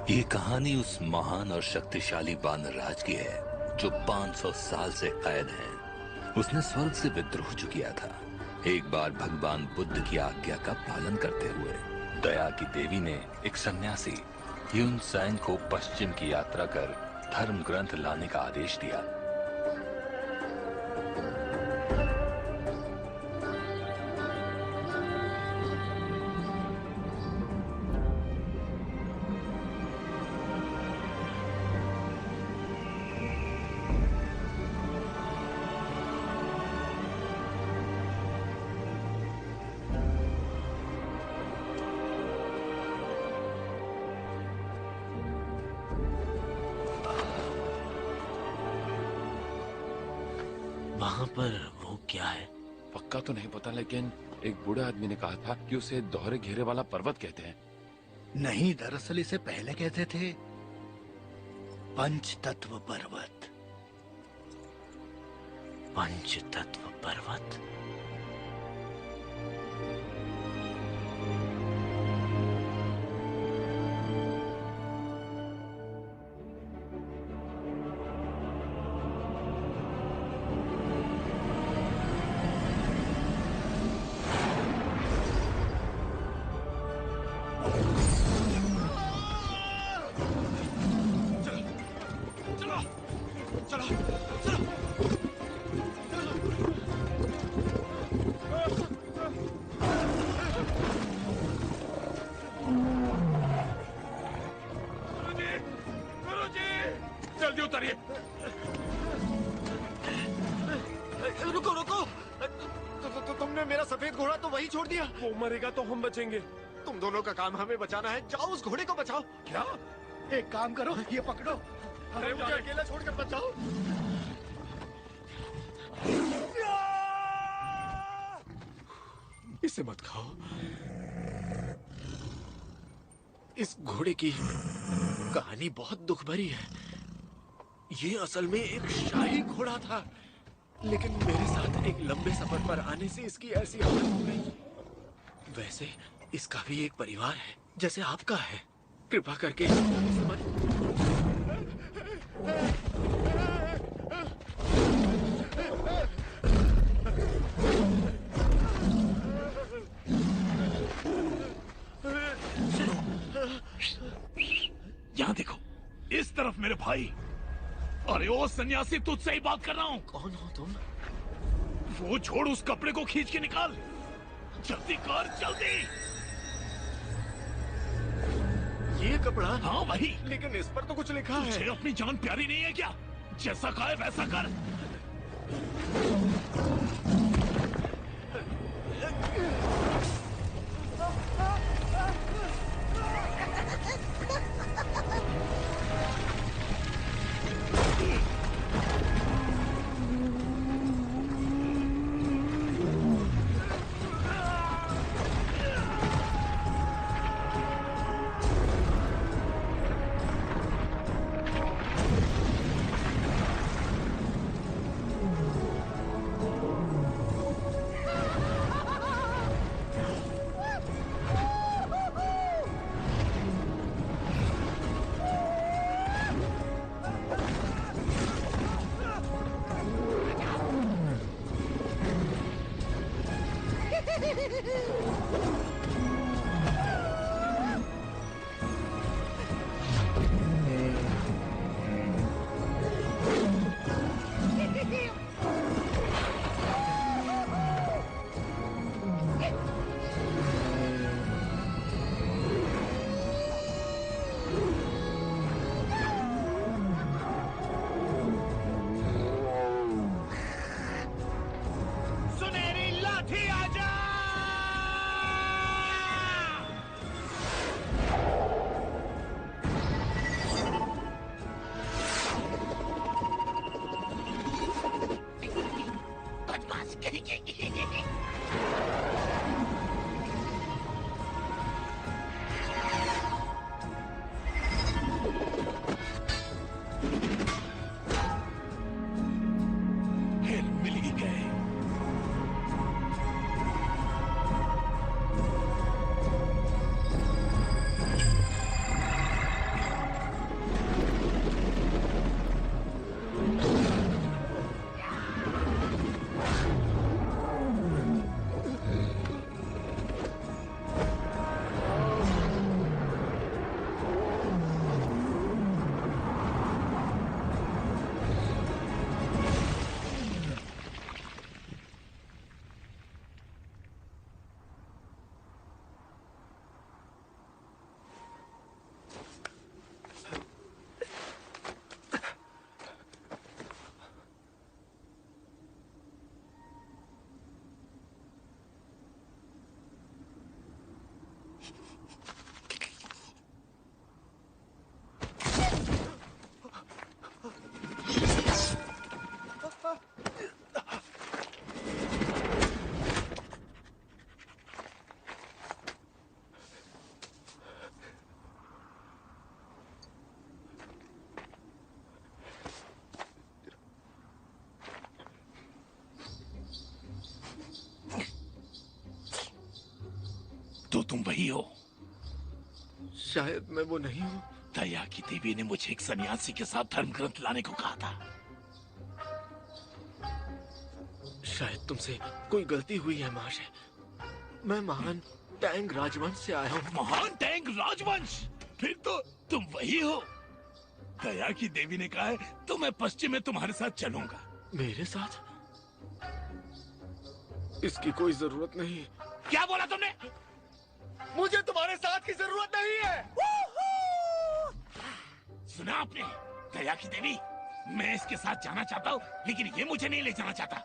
ये कहानी उस महान और शक्तिशाली वानर राज की है जो 500 साल से कैद है। उसने स्वर्ग से विद्रोह जो किया था, एक बार भगवान बुद्ध की आज्ञा का पालन करते हुए दया की देवी ने एक सन्यासी ह्युन सैंग को पश्चिम की यात्रा कर धर्म ग्रंथ लाने का आदेश दिया। वहां पर वो क्या है? पक्का तो नहीं पता, लेकिन एक बूढ़े आदमी ने कहा था कि उसे दोहरे घेरे वाला पर्वत कहते हैं। नहीं, दरअसल इसे पहले कहते थे पंचतत्व पर्वत। पंचतत्व पर्वत? जल्दी उतरिए। रुको रुको, तुमने मेरा सफेद घोड़ा तो वही छोड़ दिया। वो मरेगा तो हम बचेंगे। तुम दोनों का काम हमें बचाना है। जाओ उस घोड़े को बचाओ। क्या? एक काम करो, ये पकड़ो। अरे मुझे अकेला छोड़कर बचाओ। इसे मत खाओ। इस घोड़े की कहानी बहुत दुख भरी है। ये असल में एक शाही घोड़ा था, लेकिन मेरे साथ एक लंबे सफर पर आने से इसकी ऐसी हालत हो गई। वैसे इसका भी एक परिवार है, जैसे आपका है। कृपा करके इसे मत। यहाँ देखो, इस तरफ मेरे भाई। अरे ओ सन्यासी, तुझसे ही बात कर रहा हूँ। कौन हो तुम? वो छोड़, उस कपड़े को खींच के निकाल। जल्दी कर, जल्दी। ये कपड़ा? हाँ वही। लेकिन इस पर तो कुछ लिखा है। तुझे अपनी जान प्यारी नहीं है क्या? जैसा कहा है वैसा कर। शायद मैं वो नहीं हूँ। दया की देवी ने मुझे एक सन्यासी के साथ धर्म ग्रंथ लाने को कहा था। शायद तुमसे कोई गलती हुई है महाशय। मैं महान टैंग राजवंश से आया हूँ। महान टैंक राजवंश? फिर तो तुम वही हो। दया की देवी ने कहा है तो मैं पश्चिम में तुम्हारे साथ चलूंगा। मेरे साथ? इसकी कोई जरूरत नहीं। क्या बोला तुमने? मुझे तुम्हारे साथ की जरूरत नहीं है। सुना आपने? दया की देवी, मैं इसके साथ जाना चाहता हूँ लेकिन ये मुझे नहीं ले जाना चाहता।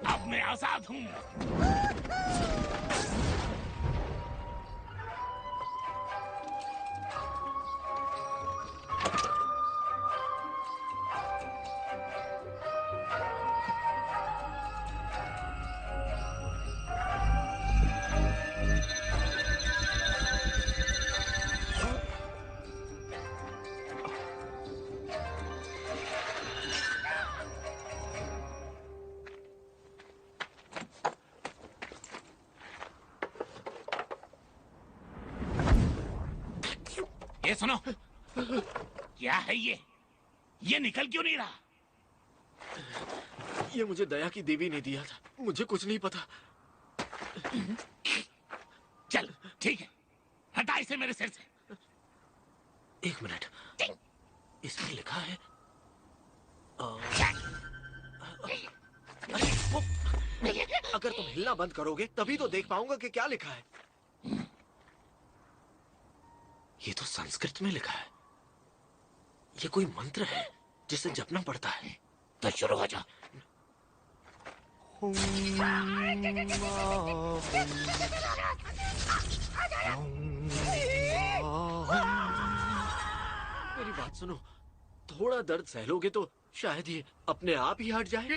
अब मैं आजाद हूँ। ये सुनो, क्या है ये निकल क्यों नहीं रहा? ये मुझे दया की देवी ने दिया था। मुझे कुछ नहीं पता। चल ठीक है, हटा इसे मेरे सिर से। एक मिनट, इसमें लिखा है अरे वो, अगर तुम हिलना बंद करोगे तभी तो देख पाऊंगा कि क्या लिखा है। ये तो संस्कृत में लिखा है। ये कोई मंत्र है जिसे जपना पड़ता है। तो शुरू हो जा। मेरी बात सुनो, थोड़ा दर्द सह लोगे तो शायद ये अपने आप ही हट जाए।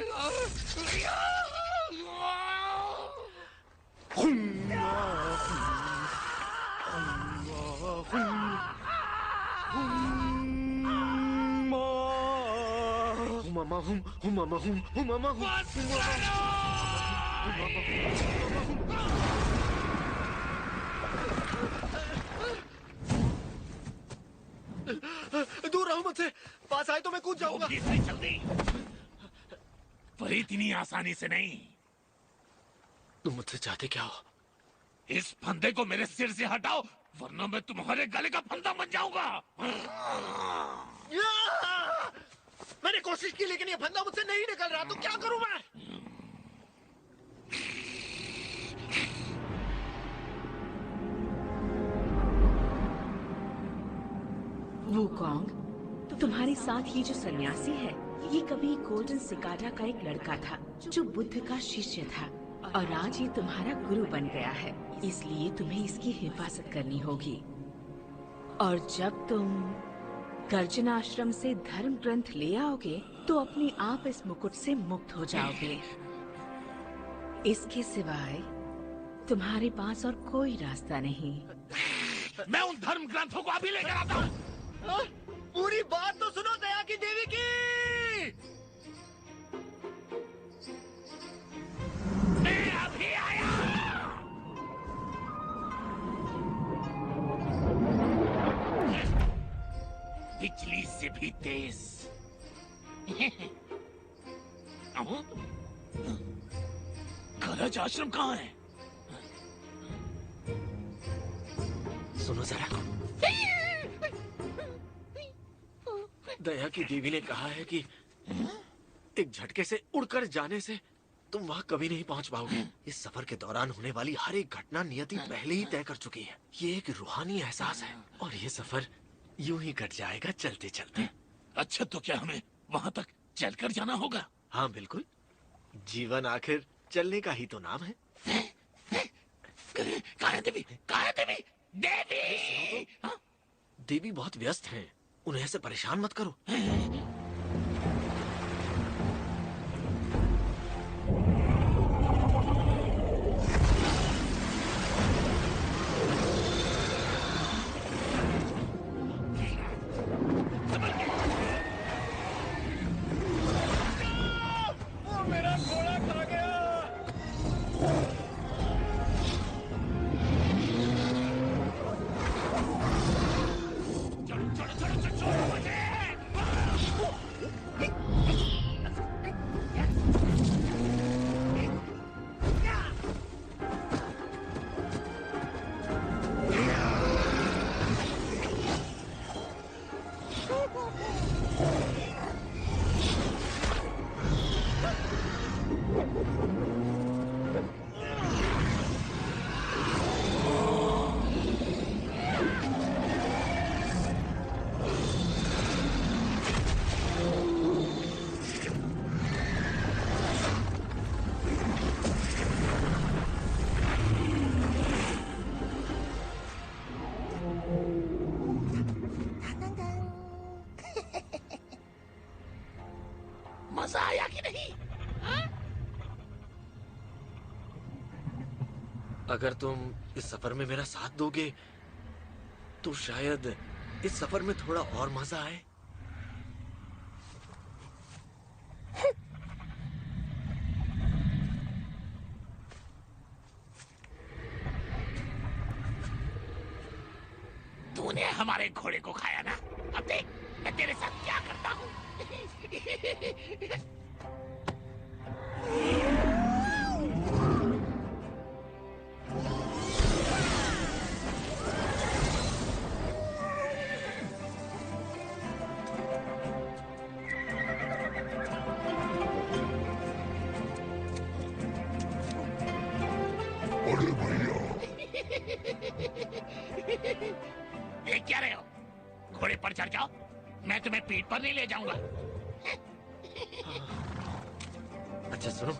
दूर रहो मुझसे। पास आए तो मैं कूद जाऊंगा। जल्दी, पर इतनी आसानी से नहीं। तुम मुझसे चाहते क्या हो? इस फंदे को मेरे सिर से हटाओ वरना मैं तुम्हारे गले का फंदा बन जाऊंगा। मैंने कोशिश की लेकिन ये फंदा मुझसे नहीं निकल रहा। तो क्या करूं मैं? वुकोंग, तुम्हारे साथ ये जो सन्यासी है, ये कभी गोल्डन सिकाडा का एक लड़का था जो बुद्ध का शिष्य था और आज ये तुम्हारा गुरु बन गया है। इसलिए तुम्हें इसकी हिफाजत करनी होगी। और जब तुम गर्जना आश्रम से धर्म ग्रंथ ले आओगे तो अपने आप इस मुकुट से मुक्त हो जाओगे। इसके सिवाय तुम्हारे पास और कोई रास्ता नहीं। मैं उन धर्म ग्रंथों को अभी लेकर आता हूँ। पूरी बात तो सुनो दया की देवी की। मैं अभी आया। बिजली से भी तेज। गरज आश्रम कहाँ है? सुनो जरा, दया की देवी ने कहा है कि एक झटके से उड़कर जाने से तुम वहां कभी नहीं पहुंच पाओगे। इस सफर के दौरान होने वाली हर एक घटना नियति पहले ही तय कर चुकी है। ये एक रूहानी एहसास है और ये सफर यूं ही कट जाएगा चलते चलते। अच्छा, तो क्या हमें वहां तक चलकर जाना होगा? हाँ बिल्कुल, जीवन आखिर चलने का ही तो नाम है। कहाँ है देवी? कहाँ है देवी? देवी! हाँ? देवी बहुत व्यस्त हैं, उन्हें ऐसे परेशान मत करो। मजा आया कि नहीं? अगर तुम इस सफर में मेरा साथ दोगे तो शायद इस सफर में थोड़ा और मजा आए। तूने हमारे घोड़े को खाया ना, अब देख मैं तेरे साथ क्या करता हूँ। अरे भैया, देख क्या रहे हो? घोड़े पर चढ़ जाओ, मैं तुम्हें पीठ पर नहीं ले जाऊंगा। अच्छा सुनो,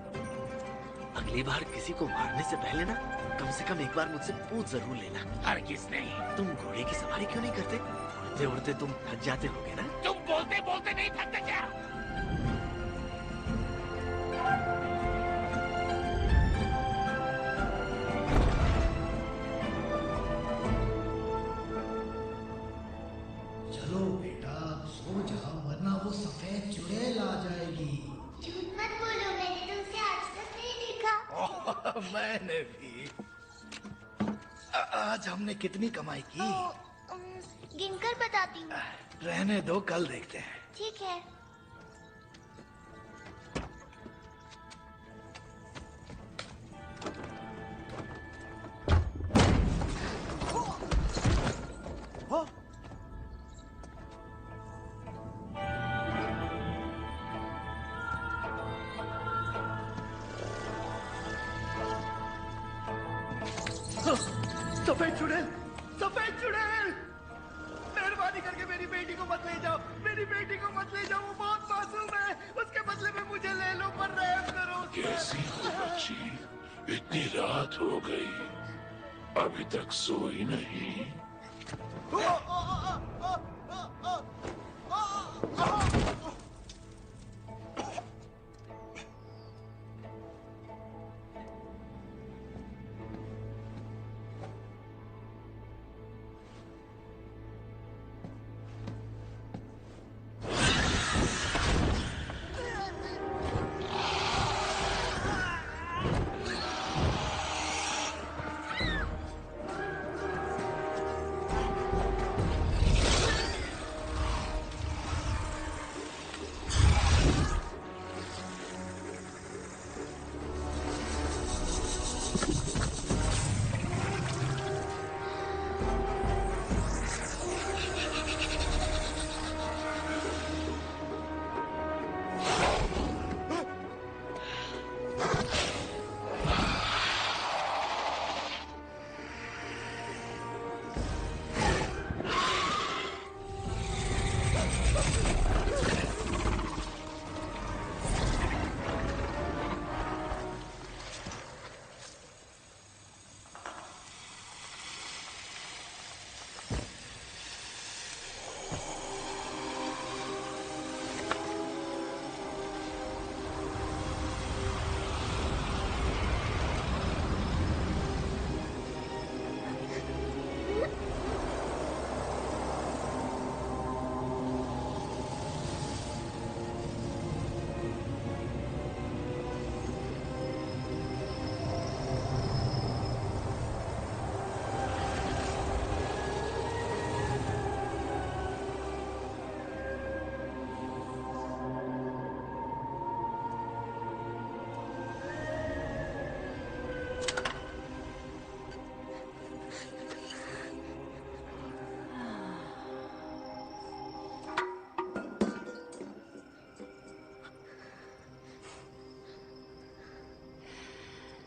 अगली बार किसी को मारने से पहले ना कम से कम एक बार मुझसे पूछ जरूर लेना। हरगिज़ नहीं। तुम घोड़े की सवारी क्यों नहीं करते? उड़ते उड़ते तुम थक जाते होगे ना? तुम बोलते बोलते नहीं थकते क्या? चलो बेटा, सो जाओ वरना वो सफेद चुड़ैल आ जाएगी। झूठ मत बोलो, मैंने तुमसे आज तक नहीं देखा। मैंने भी। आज हमने कितनी कमाई की? गिनकर बताती हूँ। रहने दो, कल देखते हैं। ठीक है। सफेद चुड़ैल, सफेद चुड़ैल! मेहरबानी करके मेरी बेटी को मत ले जाओ, मेरी बेटी को मत ले जाओ, वो बहुत मासूम है। उसके बदले में मुझे ले लो, पर रहम करो। कैसी हो बच्ची? इतनी रात हो गई, अभी तक सोई नहीं।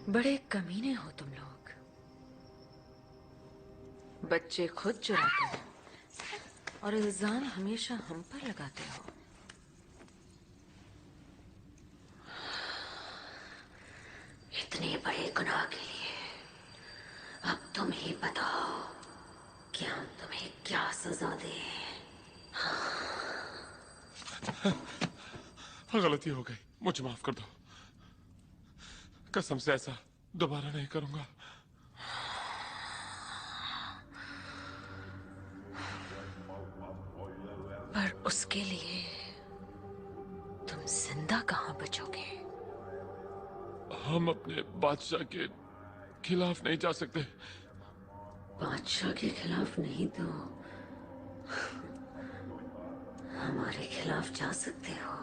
बड़े कमीने हो तुम लोग। बच्चे खुद चुराते हो और इल्जाम हमेशा हम पर लगाते हो। इतने बड़े गुनाह के लिए अब तुम ही बताओ कि हम तुम्हें क्या सजा दें। गलती हो गई, मुझे माफ कर दो। कसम से ऐसा दोबारा नहीं करूंगा। पर उसके लिए तुम जिंदा कहाँ बचोगे? हम अपने बादशाह के खिलाफ नहीं जा सकते। बादशाह के खिलाफ नहीं तो हमारे खिलाफ जा सकते हो।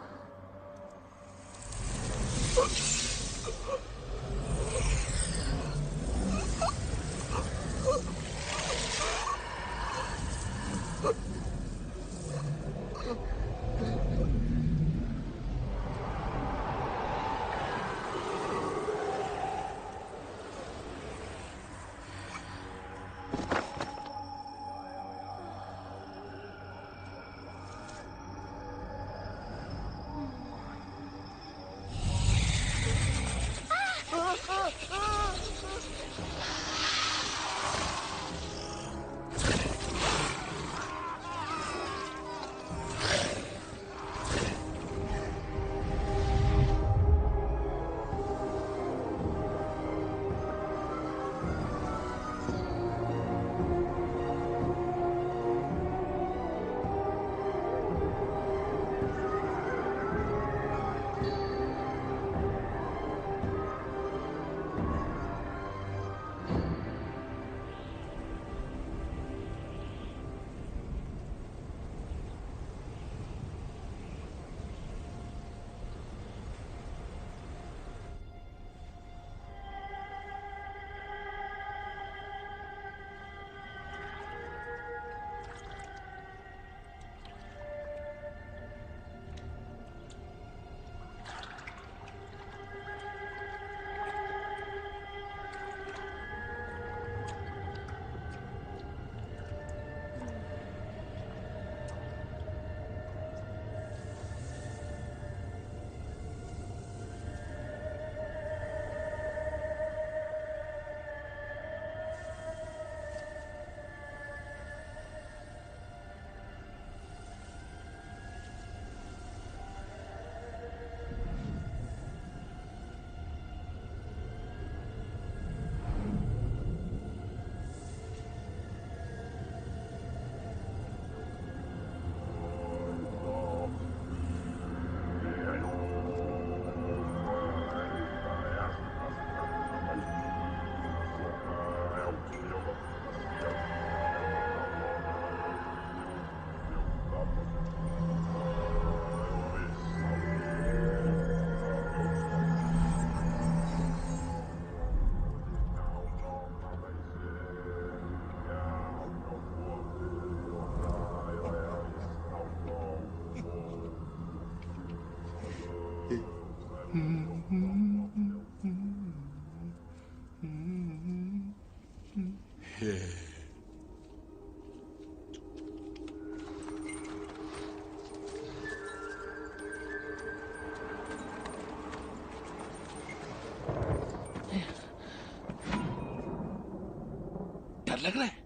डर लग रहा है?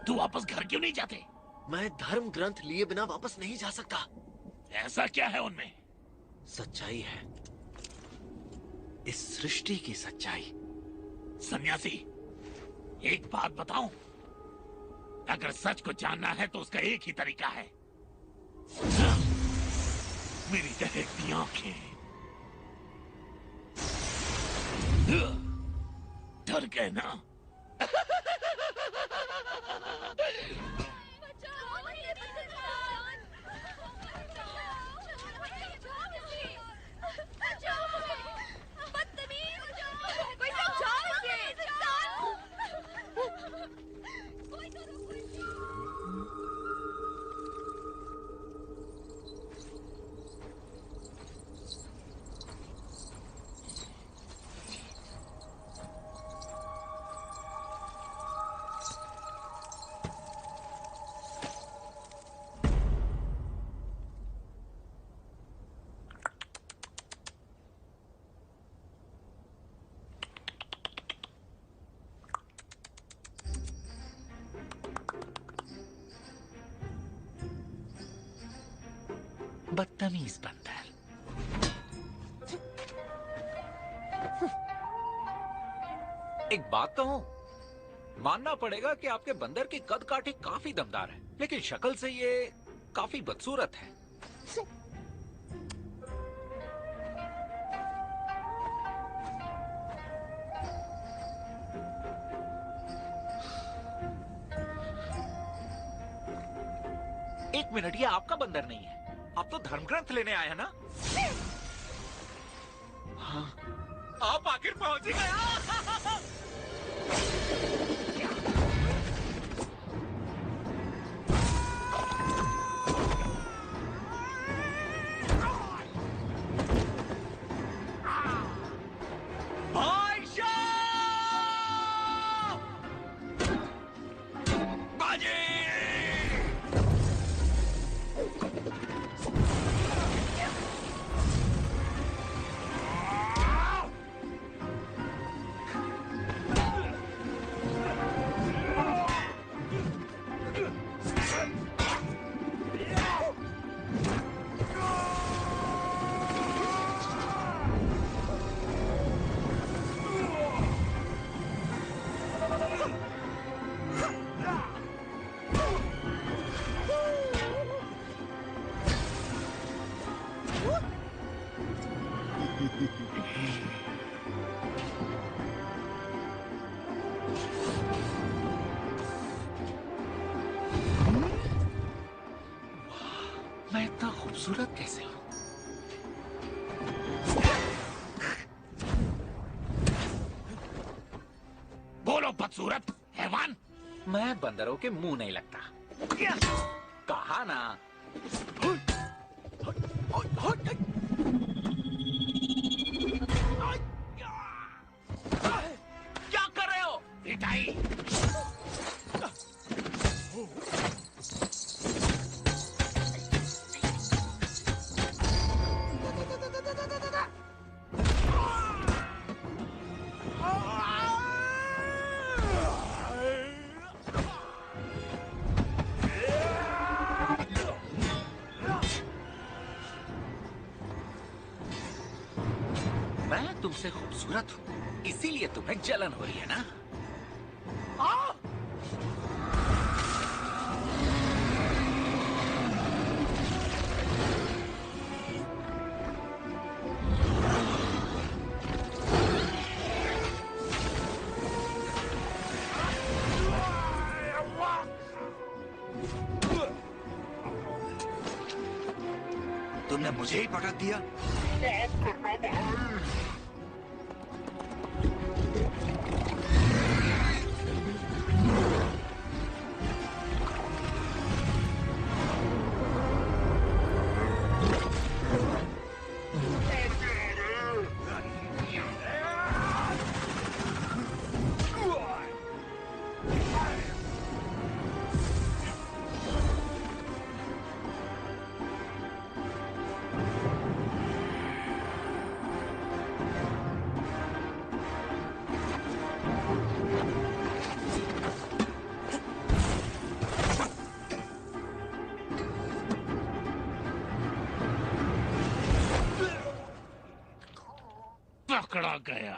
तू वापस घर क्यों नहीं जाते? मैं धर्म ग्रंथ लिए बिना वापस नहीं जा सकता। ऐसा क्या है उनमें? सच्चाई है, इस सृष्टि की सच्चाई। सन्यासी, एक बात बताऊं, अगर सच को जानना है तो उसका एक ही तरीका है। मेरी दहकती आंखें। डर गए ना? बदतमीज बंदर। एक बात कहूं, मानना पड़ेगा कि आपके बंदर की कद काठी काफी दमदार है, लेकिन शक्ल से ये काफी बदसूरत है। एक मिनट, ये आपका बंदर नहीं है। आप तो धर्म ग्रंथ लेने आए हैं ना? हाँ। आप आखिर पहुंच ही गए। मैं इतना खूबसूरत कैसे हूं? बोलो बदसूरत हैवान। मैं बंदरों के मुंह नहीं लगता। कहा ना। क्या कर रहे हो? पिटाई। मैं तुमसे खूबसूरत हूँ, इसीलिए तुम्हें जलन हो रही है ना? तुमने मुझे ही पटक दिया। पकड़ा गया।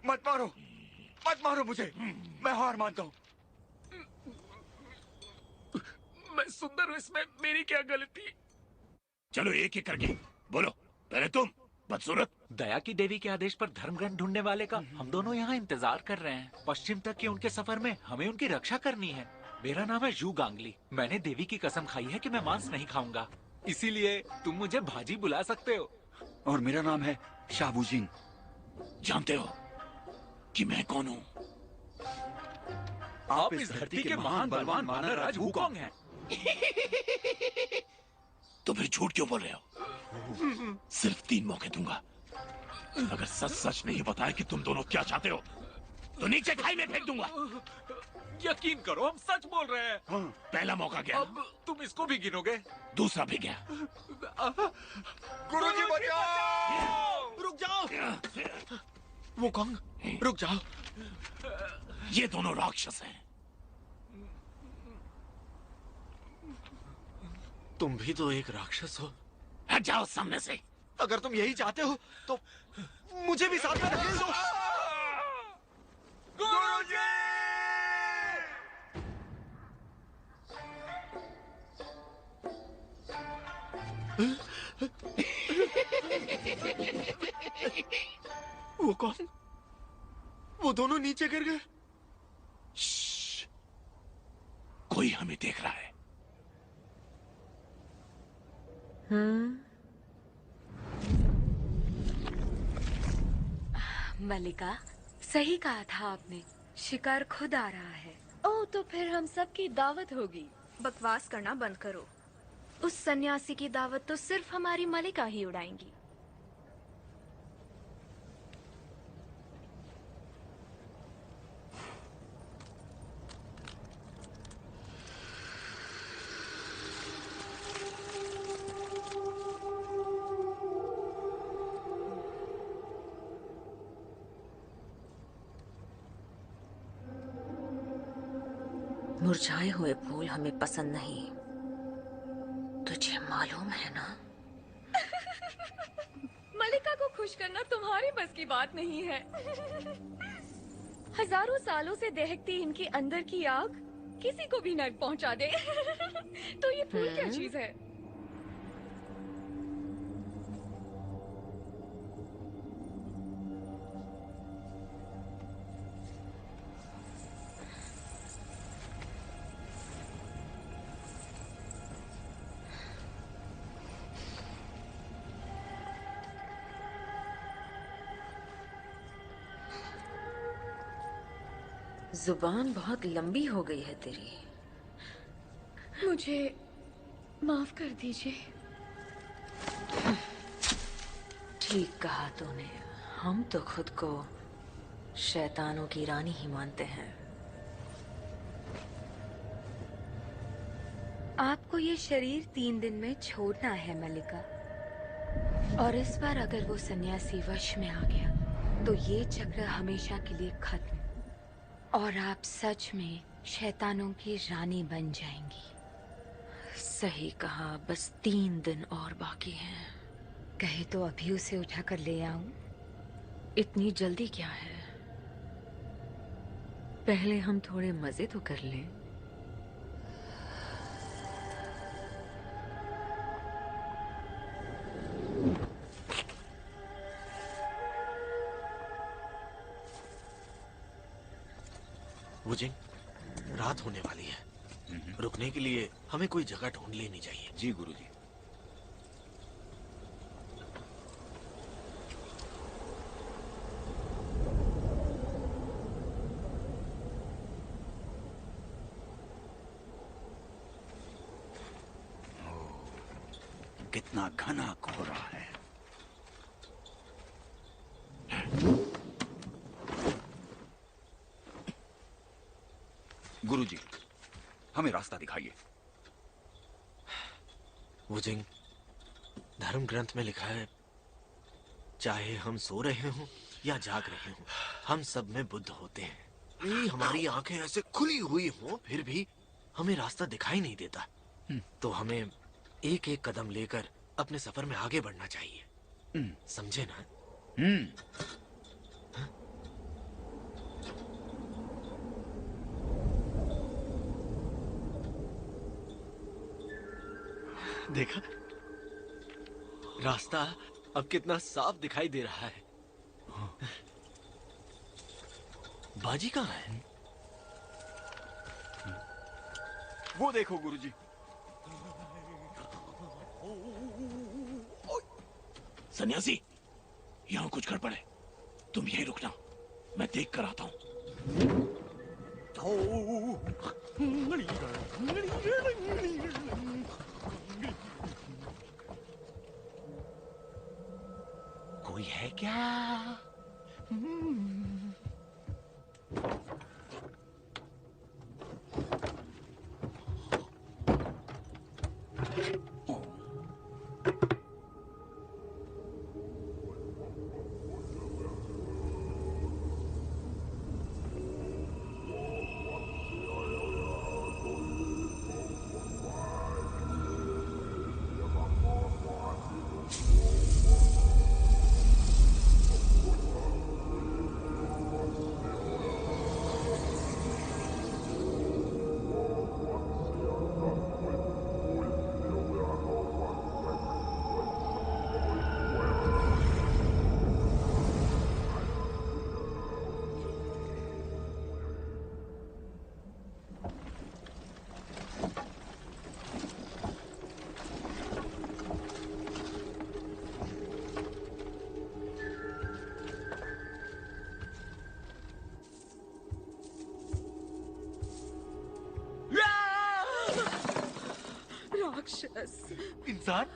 मत मारो मुझे, मैं हार मानता हूँ। मैं सुंदर हूँ, इसमें मेरी क्या गलती? चलो एक एक करके बोलो। पहले तुम बदसूरत। दया की देवी के आदेश पर धर्म ग्रंथ ढूंढने वाले का हम दोनों यहाँ इंतजार कर रहे हैं। पश्चिम तक के उनके सफर में हमें उनकी रक्षा करनी है। मेरा नाम है जू गांगली। मैंने देवी की कसम खाई है कि मैं मांस नहीं खाऊंगा, इसीलिए तुम मुझे भाजी बुला सकते हो। और मेरा नाम है शाहबुजीन। जानते हो कि मैं कौन हूँ? आप इस धरती के महान बलवान वानर राज वुकोंग हैं। तो फिर झूठ क्यों बोल रहे हो? सिर्फ 3 मौके दूंगा। अगर सच सच नहीं बताया कि तुम दोनों क्या चाहते हो तो नीचे खाई में फेंक दूंगा। यकीन करो, हम सच बोल रहे हैं। पहला मौका गया। अब तुम इसको भी गिनोगे? दूसरा भी गया। गुरुजी बचाओ! रुक जाओ। वो कौन? रुक जाओ। ये दोनों राक्षस हैं। तुम भी तो एक राक्षस हो। हट जाओ सामने से। अगर तुम यही चाहते हो तो मुझे भी साथ में धकेल दो। गुरुजी! वो कौन? वो दोनों नीचे गिर गए। कोई हमें देख रहा है। मलिका, सही कहा था आपने, शिकार खुद आ रहा है। ओह, तो फिर हम सब की दावत होगी। बकवास करना बंद करो। उस सन्यासी की दावत तो सिर्फ हमारी मलिका ही उड़ाएंगी। मुरझाए हुए फूल हमें पसंद नहीं, तुझे मालूम है ना? मलिका को खुश करना तुम्हारी बस की बात नहीं है। हजारों सालों से दहकती इनकी अंदर की आग किसी को भी न पहुंचा दे। तो ये फूल क्या चीज है? जुबान बहुत लंबी हो गई है तेरी। मुझे माफ कर दीजिए। ठीक कहा तूने, हम तो खुद को शैतानों की रानी ही मानते हैं। आपको ये शरीर 3 दिन में छोड़ना है मलिका, और इस बार अगर वो सन्यासी वश में आ गया तो ये चक्र हमेशा के लिए खत्म, और आप सच में शैतानों की रानी बन जाएंगी। सही कहा, बस 3 दिन और बाकी हैं। कहे तो अभी उसे उठाकर ले आऊं? इतनी जल्दी क्या है? पहले हम थोड़े मजे तो कर लें। वुजिंग, रात होने वाली है। रुकने के लिए हमें कोई जगह ढूंढ लेनी चाहिए। जी गुरुजी। कितना घना कोहरा है। गुरुजी, हमें रास्ता दिखाइए। वुजिंग, धर्म ग्रंथ में लिखा है, चाहे हम सो रहे हों या जाग रहे हों, हम सब में बुद्ध होते हैं। नहीं, हमारी आंखें ऐसे खुली हुई हों फिर भी हमें रास्ता दिखाई नहीं देता। तो हमें एक एक कदम लेकर अपने सफर में आगे बढ़ना चाहिए। समझे ना? देखा, रास्ता अब कितना साफ दिखाई दे रहा है। बाजी कहाँ है? वो देखो गुरुजी। सन्यासी, यहाँ कुछ गड़बड़ है। तुम यहीं रुकना, मैं देख कर आता हूँ। कोई है क्या? राक्षस। इंसान?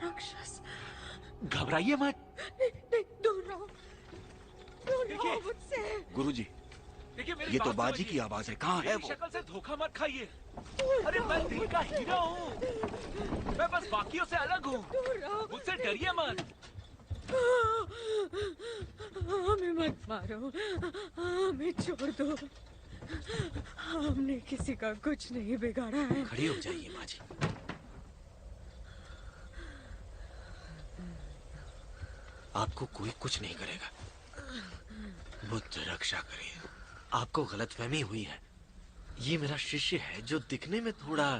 राक्षस। घबराइए मत। नहीं, दूर रहो, दूर रहो मुझसे। गुरुजी, देखिए मेरी ये तो बात बाजी समझिए। की आवाज है। कहाँ है मेरी वो? शक्ल से धोखा मत खाइए। अरे मैं दिल का हीरा हूँ। मैं बस बाकियों से अलग हूँ। मुझसे डरिए मत। हमें मत मारो, हमें छोड़ दो। हमने किसी का कुछ नहीं बिगाड़ा है। खड़ी हो जाइए माँ जी। आपको कोई कुछ नहीं करेगा। बुद्ध रक्षा करे। आपको गलतफहमी हुई है। ये मेरा शिष्य है जो दिखने में थोड़ा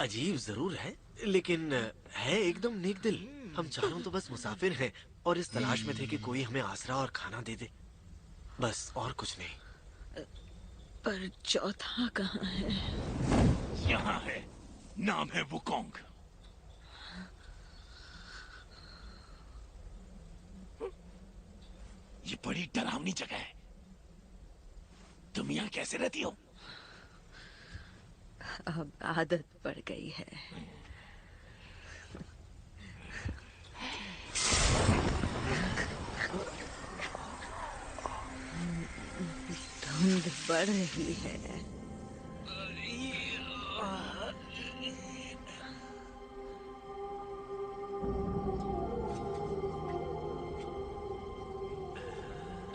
अजीब जरूर है, लेकिन है एकदम नेक दिल। हम चारों तो बस मुसाफिर हैं और इस तलाश में थे कि कोई हमें आसरा और खाना दे दे, बस और कुछ नहीं। पर चौथा कहाँ है? यहाँ है। नाम है वुकोंग। ये बड़ी डरावनी जगह है। तुम यहाँ कैसे रहती हो? अब आदत पड़ गई है। धुंध बढ़ रही है।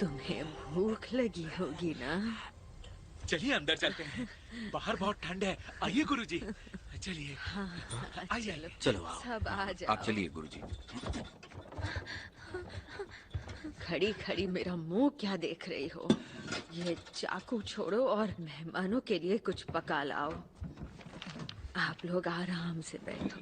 तुम्हें भूख लगी होगी ना? चलिए अंदर चलते हैं। बाहर बहुत ठंड है। आइए गुरुजी। चलिए। आइए। चलो आओ। सब आ जाओ। आप चलिए गुरुजी। खड़ी खड़ी मेरा मुंह क्या देख रही हो? ये चाकू छोड़ो और मेहमानों के लिए कुछ पका लाओ। आप लोग आराम से बैठो।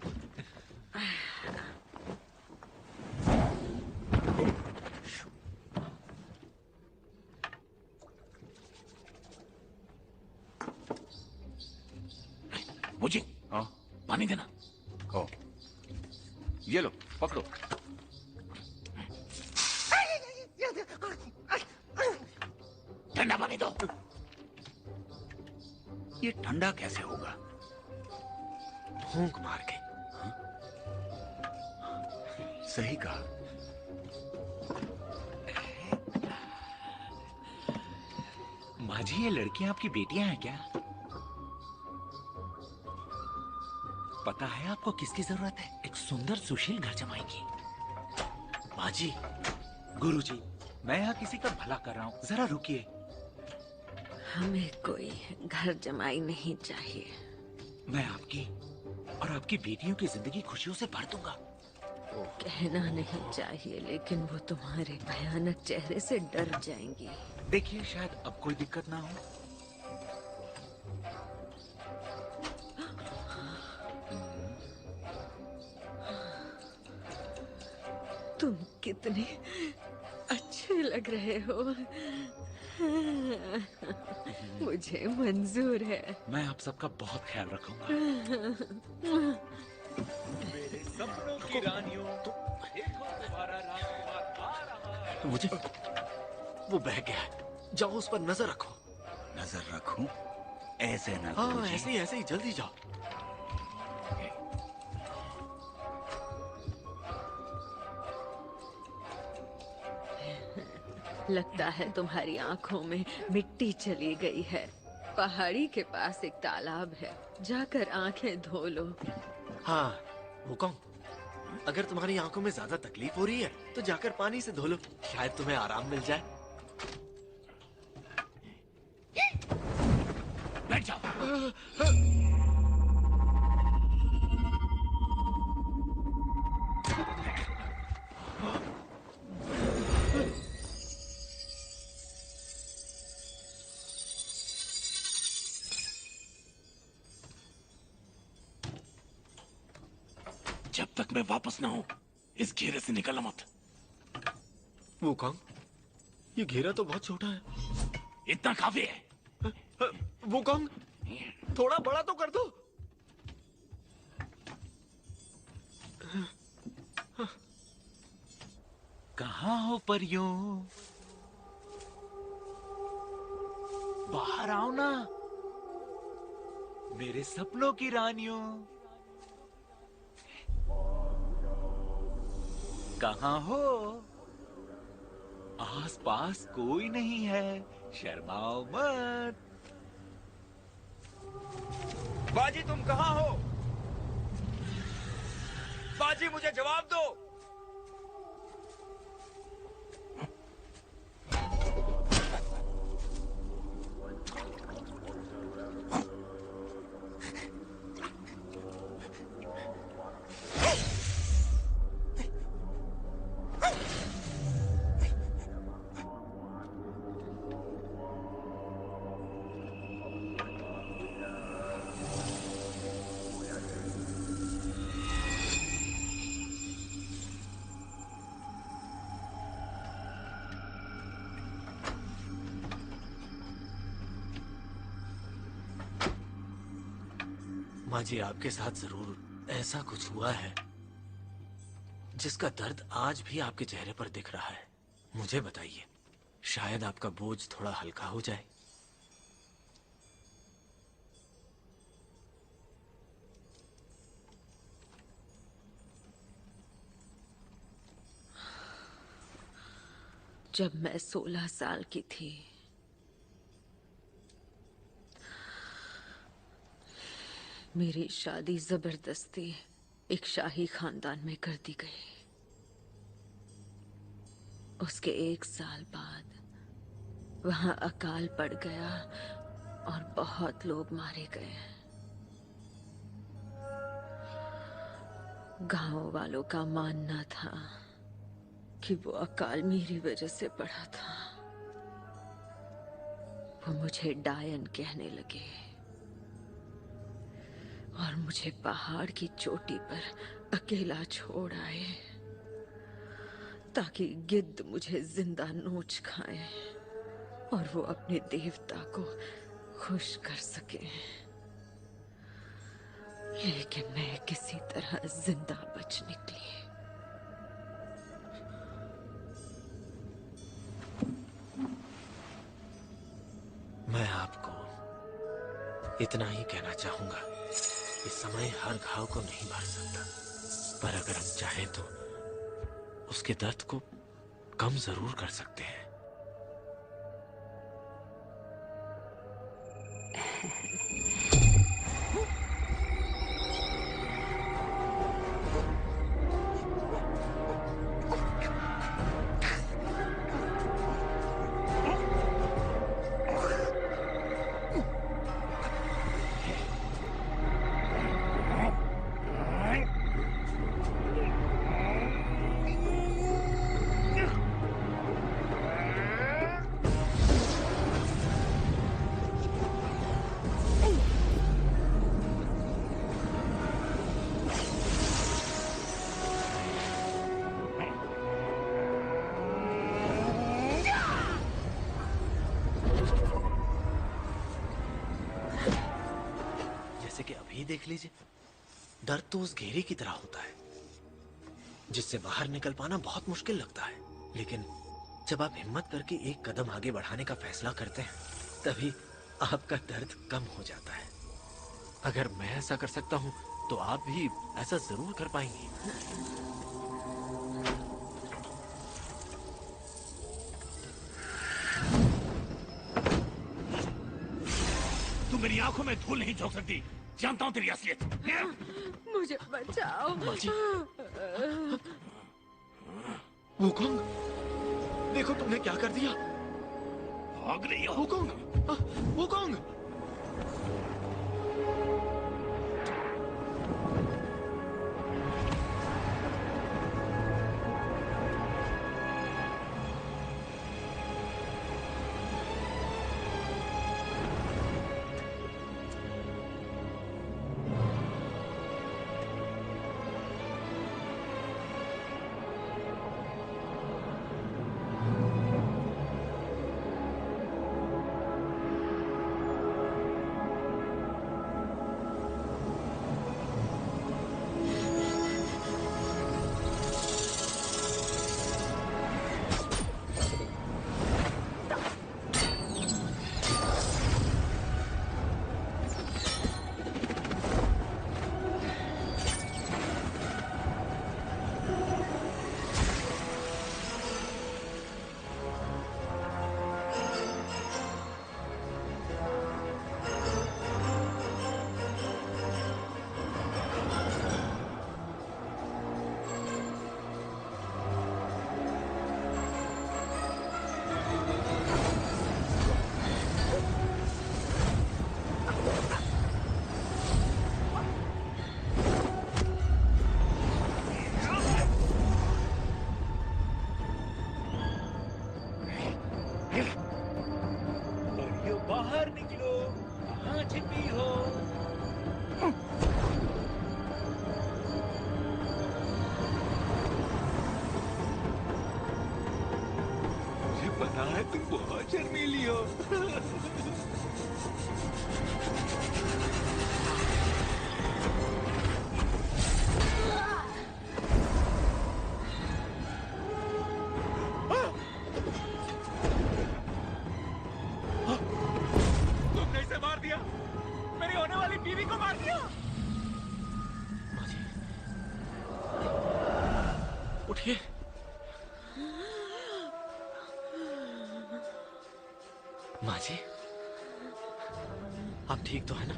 मुझे हाँ पानी देना। ओ, ये लो पकड़ो। ठंडा पानी दो। ये ठंडा कैसे होगा? फूंक मार के। सही कहा। माँ जी, ये लड़कियां आपकी बेटियां हैं क्या? पता है आपको किसकी जरूरत है? एक सुंदर सुशील घर जमाई की। माँ जी। गुरुजी, मैं यहाँ किसी का भला कर रहा हूँ, जरा रुकिए। हमें कोई घर जमाई नहीं चाहिए। मैं आपकी और आपकी बेटियों की जिंदगी खुशियों से भर दूंगा। कहना नहीं चाहिए, लेकिन वो तुम्हारे भयानक चेहरे से डर जाएंगी। देखिए, शायद अब कोई दिक्कत ना हो। तुम कितने अच्छे लग रहे हो। मुझे मंजूर है। मैं आप सबका बहुत ख्याल रखूंगा। मेरे सपनों की रानियों, देखो तुम्हारा राजकुमार आ रहा है। मुझे वो बह गया है। जाओ उस पर नजर रखो। नजर रखूं? ऐसे ना हाँ, गुरुजी। ऐसे ही जल्दी जाओ। लगता है तुम्हारी आंखों में मिट्टी चली गई है। पहाड़ी के पास एक तालाब है, जाकर आंखें धो लो। हाँ, हुकम। अगर तुम्हारी आंखों में ज्यादा तकलीफ हो रही है तो जाकर पानी से धो लो, शायद तुम्हें आराम मिल जाए। बैठ जाओ। जब तक मैं वापस ना हूं, इस घेरे से निकलना मत। वो कौन? ये घेरा तो बहुत छोटा है। इतना काफी है। वो कौन? थोड़ा बड़ा तो कर दो। कहाँ हो परियों? बाहर आओ ना। मेरे सपनों की रानियों, कहाँ हो? आस पास कोई नहीं है, शर्माओ मत। बाजी तुम कहाँ हो? बाजी मुझे जवाब दो। माँ जी, आपके साथ जरूर ऐसा कुछ हुआ है जिसका दर्द आज भी आपके चेहरे पर दिख रहा है। मुझे बताइए, शायद आपका बोझ थोड़ा हल्का हो जाए। जब मैं 16 साल की थी, मेरी शादी जबरदस्ती एक शाही खानदान में कर दी गई। उसके 1 साल बाद वहां अकाल पड़ गया और बहुत लोग मारे गए। गांव वालों का मानना था कि वो अकाल मेरी वजह से पड़ा था। वो मुझे डायन कहने लगे और मुझे पहाड़ की चोटी पर अकेला छोड़ आए ताकि गिद्ध मुझे जिंदा नोच खाए और वो अपने देवता को खुश कर सके। लेकिन मैं किसी तरह जिंदा बच निकली। मैं आपको इतना ही कहना चाहूंगा, इस समय हर घाव को नहीं भर सकता, पर अगर हम चाहें तो उसके दर्द को कम जरूर कर सकते हैं। देख लीजिए, दर्द तो उस घेरे की तरह होता है जिससे बाहर निकल पाना बहुत मुश्किल लगता है, लेकिन जब आप हिम्मत करके एक कदम आगे बढ़ाने का फैसला करते हैं तभी आपका दर्द कम हो जाता है। अगर मैं ऐसा कर सकता हूं तो आप भी ऐसा जरूर कर पाएंगी। तू मेरी आंखों में धूल नहीं झोंक सकती, जानता हूं तेरी असलियत। मुझे बचाओ। वुकोंग, देखो तुमने क्या कर दिया। भाग रही हो? Wukong, Wukong. बहुत शर्मीली हो। तुमने इसे मार दिया, मेरी होने वाली बीवी को मार दिया। उठिए। माँ जी, आप ठीक तो है ना?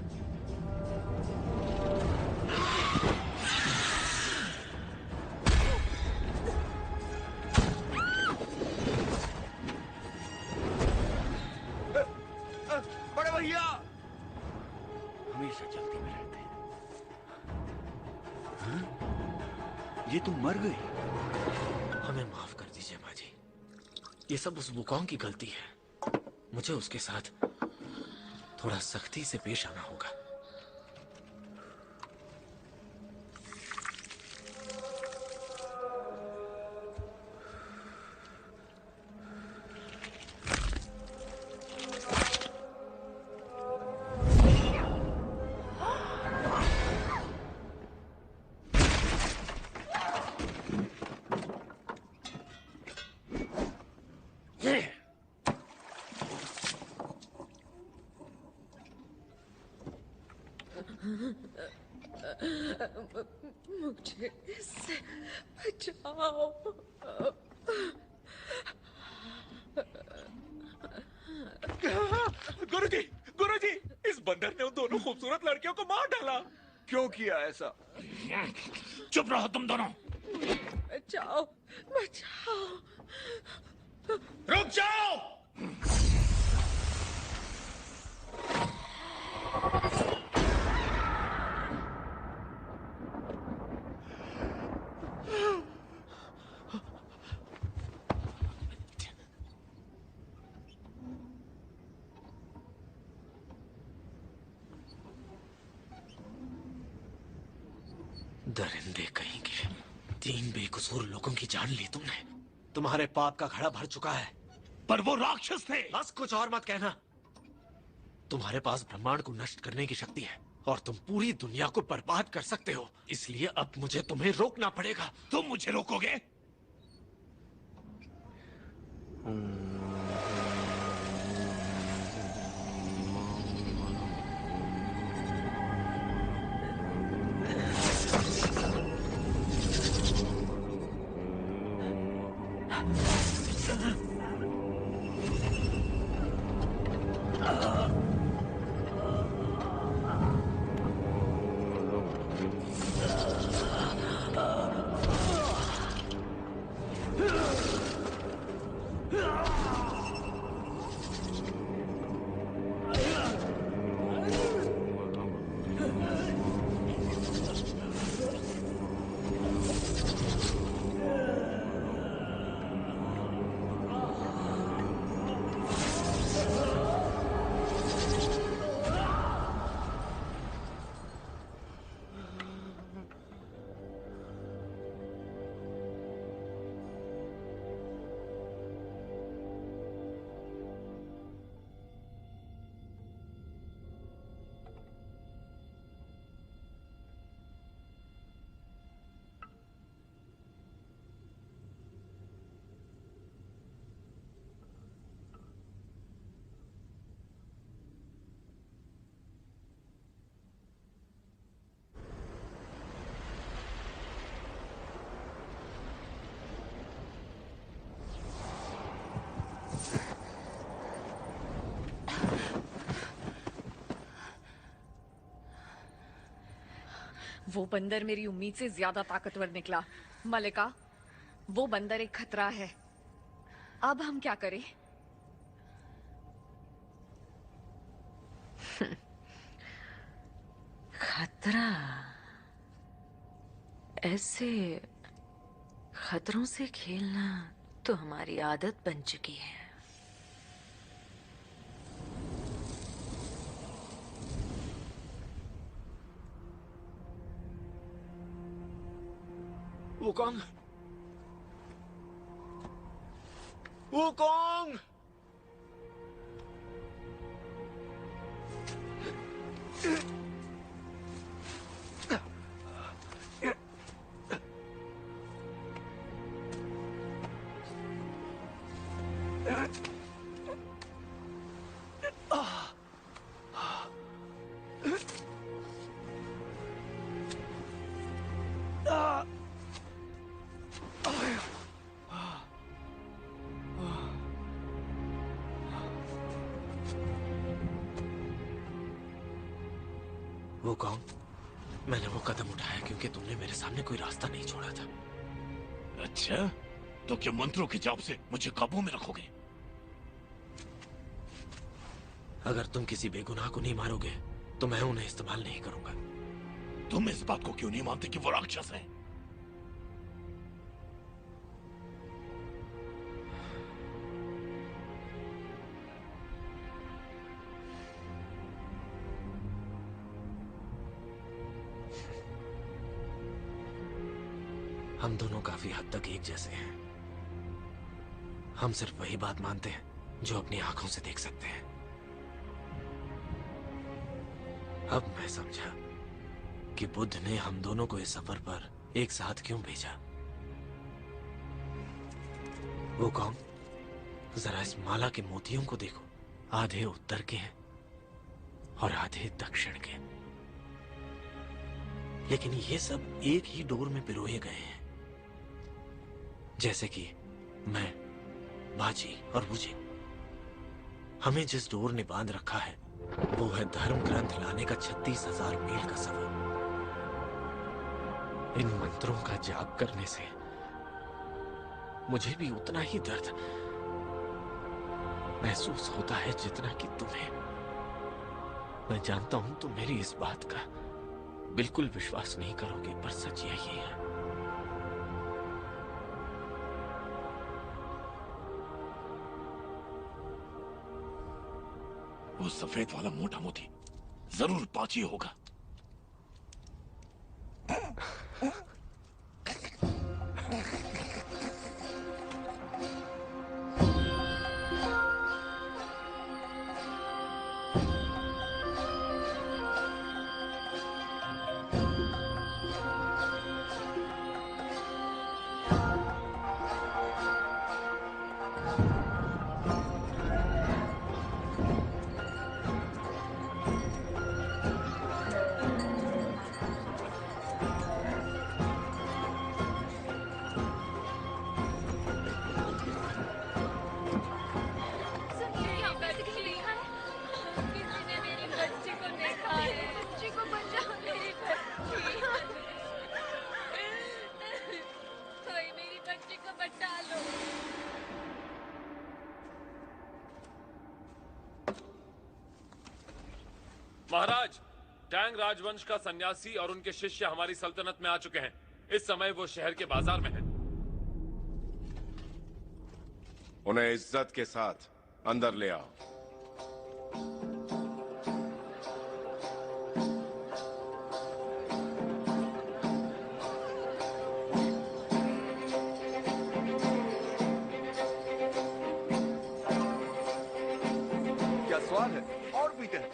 बड़े भैया हमेशा जल्दी में रहते हैं। हाँ? ये तुम मर गई। हमें माफ कर दीजिए माँ जी, ये सब उस वुकोंग की गलती है। मुझे उसके साथ थोड़ा सख्ती से पेश आना होगा। मुझे इससे बचाओ। गुरुजी, गुरुजी, इस बंदर ने उन दोनों खूबसूरत लड़कियों को मार डाला। क्यों किया ऐसा? चुप रहो तुम दोनों। बचाओ, बचाओ। रुक जाओ। दरिंदे कहीं के, 3 बेकसूर लोगों की जान ली तुमने। तुम्हारे पाप का घड़ा भर चुका है। पर वो राक्षस थे। बस कुछ और मत कहना। तुम्हारे पास ब्रह्मांड को नष्ट करने की शक्ति है और तुम पूरी दुनिया को बर्बाद कर सकते हो। इसलिए अब मुझे तुम्हें रोकना पड़ेगा। तुम मुझे रोकोगे? वो बंदर मेरी उम्मीद से ज्यादा ताकतवर निकला। मलिका, वो बंदर एक खतरा है। अब हम क्या करें? खतरा? ऐसे खतरों से खेलना तो हमारी आदत बन चुकी है। वुकोंग! वुकोंग! वो कौन? मैंने वो कदम उठाया क्योंकि तुमने मेरे सामने कोई रास्ता नहीं छोड़ा था। अच्छा, तो क्या मंत्रों के जाप से मुझे काबू में रखोगे? अगर तुम किसी बेगुनाह को नहीं मारोगे तो मैं उन्हें इस्तेमाल नहीं करूंगा। तुम इस बात को क्यों नहीं मानते कि वो राक्षस है? हम दोनों काफी हद तक एक जैसे हैं। हम सिर्फ वही बात मानते हैं जो अपनी आंखों से देख सकते हैं। अब मैं समझा कि बुद्ध ने हम दोनों को इस सफर पर एक साथ क्यों भेजा। वो कौन? जरा इस माला के मोतियों को देखो। आधे उत्तर के हैं और आधे दक्षिण के, लेकिन ये सब एक ही डोर में पिरोए गए हैं। जैसे कि मैं, बाजी और मुझे, हमें जिस डोर ने बांध रखा है वो है धर्म ग्रंथ लाने का 36,000 मील का सफर। इन मंत्रों का जाप करने से मुझे भी उतना ही दर्द महसूस होता है जितना कि तुम्हें। मैं जानता हूं तुम मेरी इस बात का बिल्कुल विश्वास नहीं करोगे, पर सच यही है। वो सफेद वाला मोटा मोती जरूर पाची होगा। महाराज, टैंग राजवंश का सन्यासी और उनके शिष्य हमारी सल्तनत में आ चुके हैं। इस समय वो शहर के बाजार में हैं। उन्हें इज्जत के साथ अंदर ले आओ। क्या स्वाद है? और पीते हैं।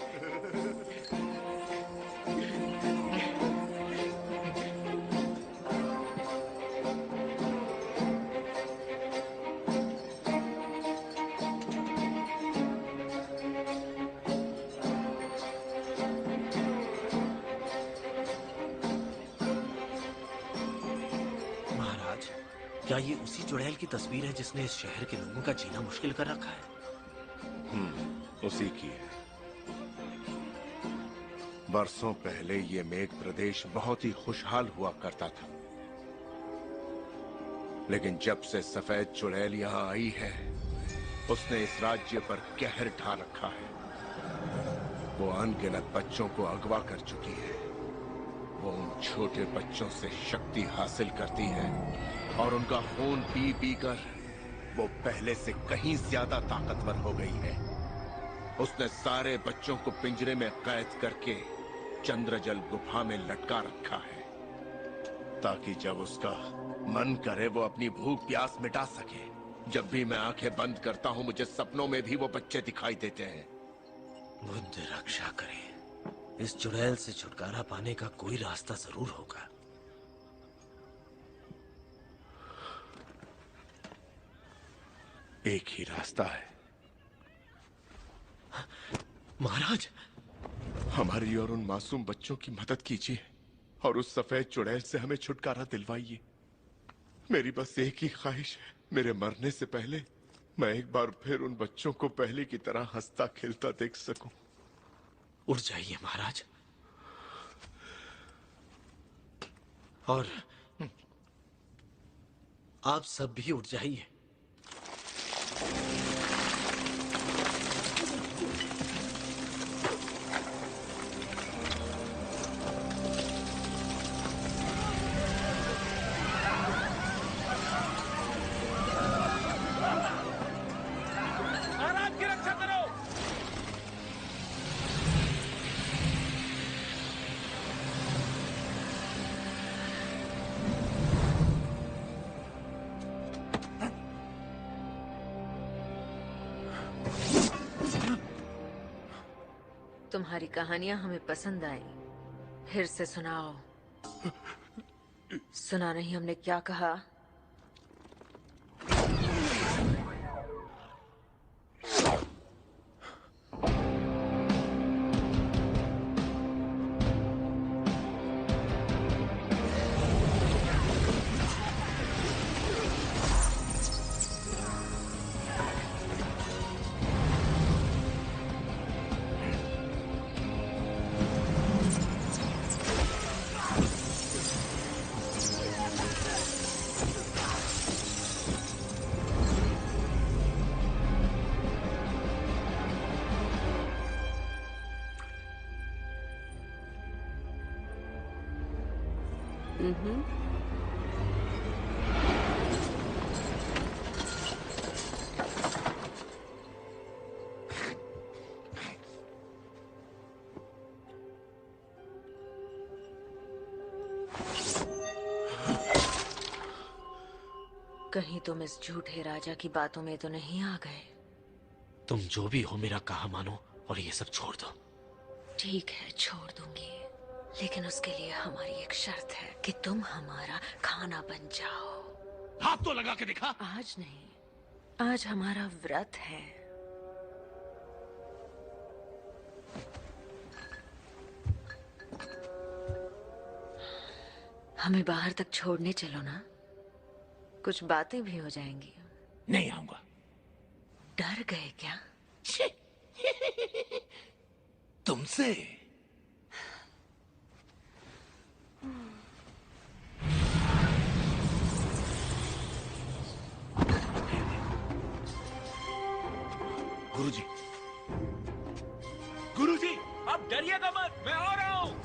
महाराज, क्या ये उसी चुड़ैल की तस्वीर है जिसने इस शहर के लोगों का जीना मुश्किल कर रखा है? उसी की है। बरसों पहले ये मेघ प्रदेश बहुत ही खुशहाल हुआ करता था, लेकिन जब से सफेद चुड़ैल यहाँ आई है उसने इस राज्य पर कहर ढा रखा है। वो अनगिनत बच्चों को अगवा कर चुकी है। वो उन छोटे बच्चों से शक्ति हासिल करती है और उनका खून पी पी कर वो पहले से कहीं ज्यादा ताकतवर हो गई है। उसने सारे बच्चों को पिंजरे में कैद करके चंद्रजल गुफा में लटका रखा है, ताकि जब उसका मन करे वो अपनी भूख प्यास मिटा सके। जब भी मैं आंखें बंद करता हूं मुझे सपनों में भी वो बच्चे दिखाई देते हैं। बुद्ध रक्षा करे। इस चुड़ैल से छुटकारा पाने का कोई रास्ता जरूर होगा। एक ही रास्ता है। महाराज, हमारी और उन मासूम बच्चों की मदद कीजिए और उस सफेद चुड़ैल से हमें छुटकारा दिलवाइए। मेरी बस एक ही ख्वाहिश है, मेरे मरने से पहले मैं एक बार फिर उन बच्चों को पहले की तरह हंसता खेलता देख सकूं। उठ जाइए महाराज, और आप सब भी उठ जाइए। महाराज की रक्षा करो। तुम्हारी कहानियां हमें पसंद आई, फिर से सुनाओ। सुना नहीं हमने क्या कहा? कहीं तुम इस झूठे राजा की बातों में तो नहीं आ गए? तुम जो भी हो मेरा कहा मानो और ये सब छोड़ दो। ठीक है, छोड़ दूंगी, लेकिन उसके लिए हमारी एक शर्त है कि तुम हमारा खाना बन जाओ। हाथ तो लगा के दिखा। आज नहीं, आज हमारा व्रत है। हमें बाहर तक छोड़ने चलो ना, कुछ बातें भी हो जाएंगी। नहीं आऊंगा। डर गए क्या? तुमसे? गुरुजी, गुरुजी, आप डरिएगा मत, मैं आ रहा हूं।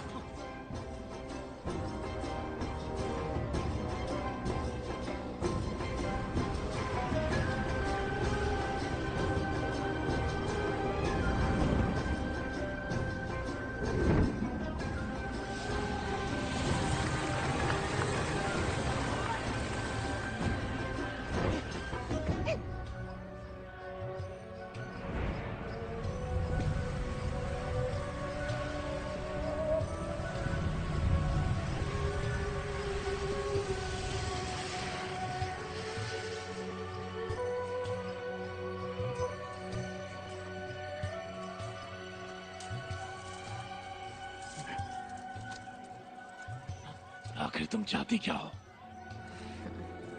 आखिर तुम चाहती क्या हो?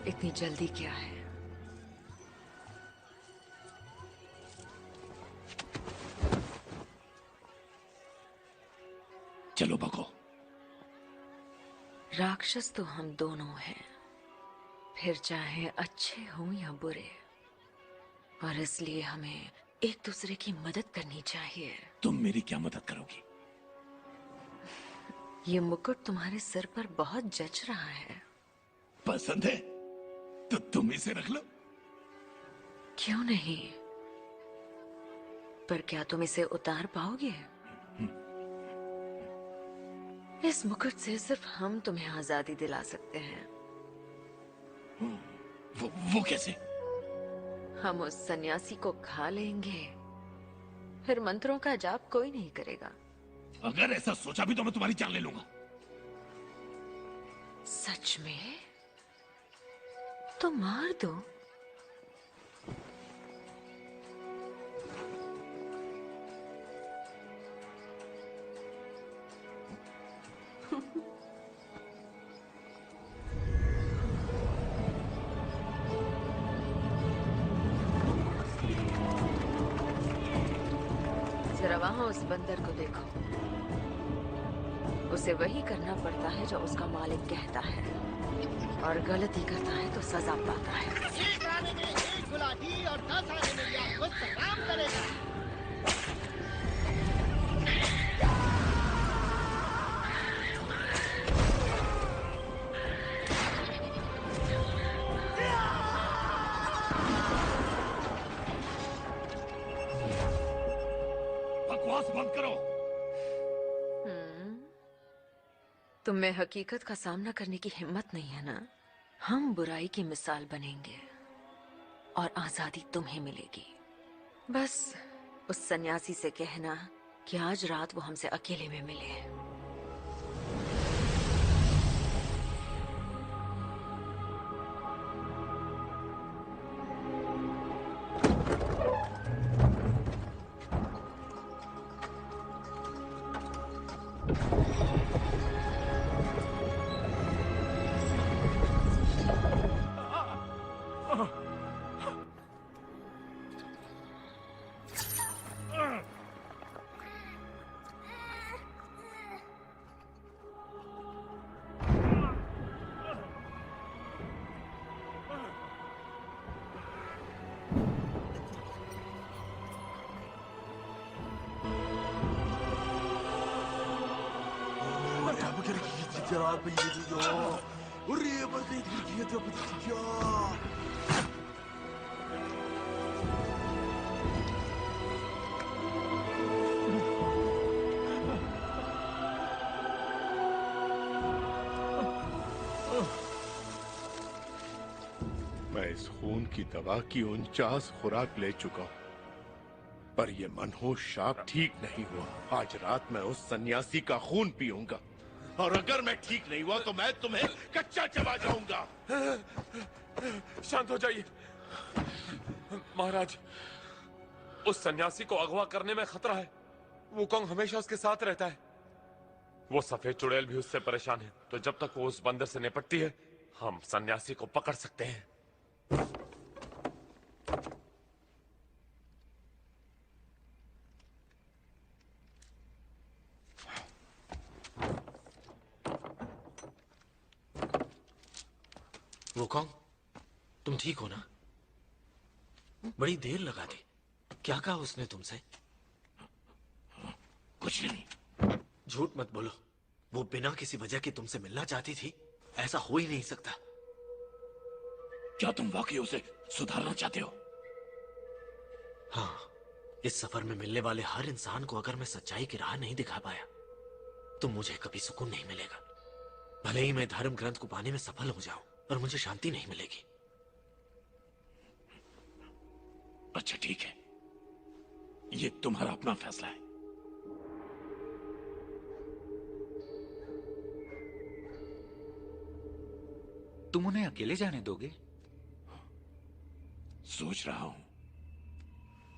इतनी जल्दी क्या है? चलो भगो। राक्षस तो हम दोनों हैं, फिर चाहे अच्छे हों या बुरे, और इसलिए हमें एक दूसरे की मदद करनी चाहिए। तुम मेरी क्या मदद करोगी? ये मुकुट तुम्हारे सिर पर बहुत जच रहा है। पसंद है तो तुम इसे रख लो। क्यों नहीं? पर क्या तुम इसे उतार पाओगे? इस मुकुट से सिर्फ हम तुम्हें आजादी दिला सकते हैं। वो कैसे? हम उस सन्यासी को खा लेंगे, फिर मंत्रों का जाप कोई नहीं करेगा। अगर ऐसा सोचा भी तो मैं तुम्हारी जान ले लूंगा। सच में? तो मार दो। जरा वहां उस बंदर को देखो। उसे वही करना पड़ता है जो उसका मालिक कहता है, और गलती करता है तो सजा पाता है। एक आने में एक गुलाटी और 10 आने में ये आपको सलाम करेगा। बकवास बंद करो। तुम में हकीकत का सामना करने की हिम्मत नहीं है ना? हम बुराई की मिसाल बनेंगे और आजादी तुम्हें मिलेगी। बस उस सन्यासी से कहना कि आज रात वो हमसे अकेले में मिले। मैं इस खून की दवा की 49 खुराक ले चुका हूं, पर यह मनहूस शाप ठीक नहीं हुआ। आज रात मैं उस सन्यासी का खून पीऊंगा, और अगर मैं ठीक नहीं हुआ तो मैं तुम्हें कच्चा चबा जाऊंगा। शांत हो जाइए महाराज। उस सन्यासी को अगवा करने में खतरा है। वुकोंग हमेशा उसके साथ रहता है। वो सफेद चुड़ैल भी उससे परेशान है, तो जब तक वो उस बंदर से निपटती है हम सन्यासी को पकड़ सकते हैं। वुकोंग, तुम ठीक हो ना? बड़ी देर लगा दी। क्या कहा उसने तुमसे? कुछ नहीं। झूठ मत बोलो। वो बिना किसी वजह के तुमसे मिलना चाहती थी? ऐसा हो ही नहीं सकता। क्या तुम वाकई उसे सुधारना चाहते हो? हाँ, इस सफर में मिलने वाले हर इंसान को अगर मैं सच्चाई की राह नहीं दिखा पाया तो मुझे कभी सुकून नहीं मिलेगा। भले ही मैं धर्म ग्रंथ को पाने में सफल हो जाऊं, पर मुझे शांति नहीं मिलेगी। अच्छा ठीक है, ये तुम्हारा अपना फैसला है। तुम उन्हें अकेले जाने दोगे? सोच रहा हूं।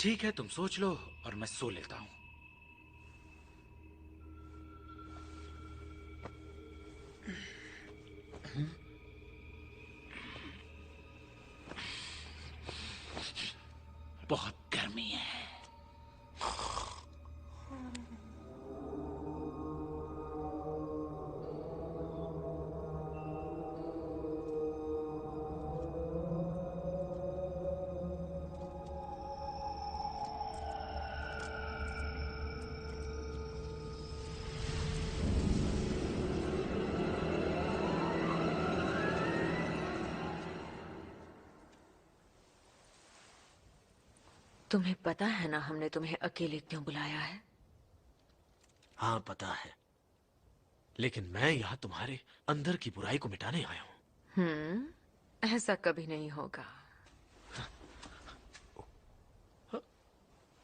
ठीक है, तुम सोच लो और मैं सो लेता हूं। बहुत गर्मी है। तुम्हें पता है ना हमने तुम्हें अकेले क्यों बुलाया है? हाँ पता है, लेकिन मैं यहाँ तुम्हारे अंदर की बुराई को मिटाने आया हूँ। ऐसा कभी नहीं होगा।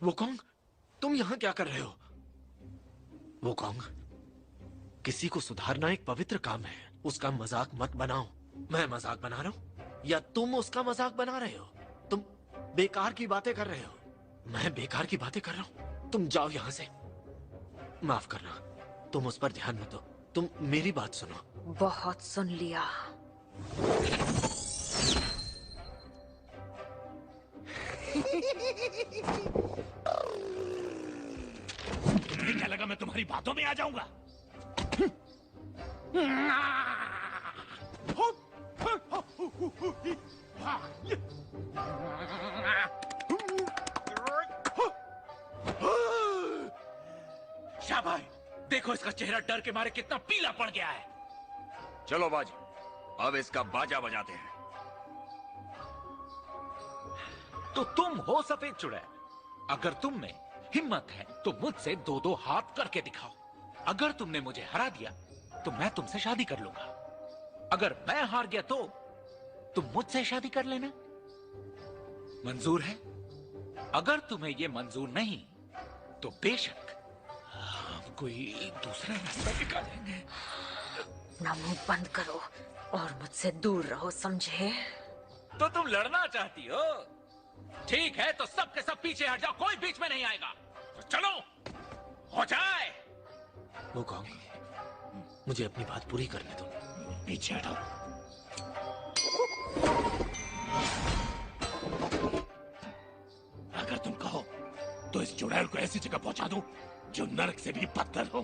वुकोंग, तुम यहाँ क्या कर रहे हो? वो कॉन्ग, किसी को सुधारना एक पवित्र काम है, उसका मजाक मत बनाओ। मैं मजाक बना रहा हूँ या तुम उसका मजाक बना रहे हो? तुम बेकार की बातें कर रहे हो। मैं बेकार की बातें कर रहा हूँ? तुम जाओ यहां से। माफ करना, तुम उस पर ध्यान मत दो, तुम मेरी बात सुनो। बहुत सुन लिया। तुम्हें क्या लगा मैं तुम्हारी बातों में आ जाऊंगा? शाबाश, देखो इसका चेहरा डर के मारे कितना पीला पड़ गया है। चलो बाजी, अब इसका बाजा बजाते हैं। तो तुम हो सफेद चुड़ैल। अगर तुम में हिम्मत है तो मुझसे दो दो हाथ करके दिखाओ। अगर तुमने मुझे हरा दिया तो मैं तुमसे शादी कर लूंगा। अगर मैं हार गया तो तुम मुझसे शादी कर लेना। मंजूर है? अगर तुम्हें यह मंजूर नहीं तो बेशक हम कोई दूसरा रास्ता निकालेंगे। ना मुंह बंद करो और मुझसे दूर रहो, समझे? तो तुम लड़ना चाहती हो? ठीक है, तो सब के सब पीछे हट जाओ, कोई बीच में नहीं आएगा। तो चलो, हो जाए। वो कॉन्ग, मुझे अपनी बात पूरी करने दो। पीछे हटो। अगर तुम कहो तो इस चुड़ैल को ऐसी जगह पहुंचा दूं जो नरक से भी बदतर हो।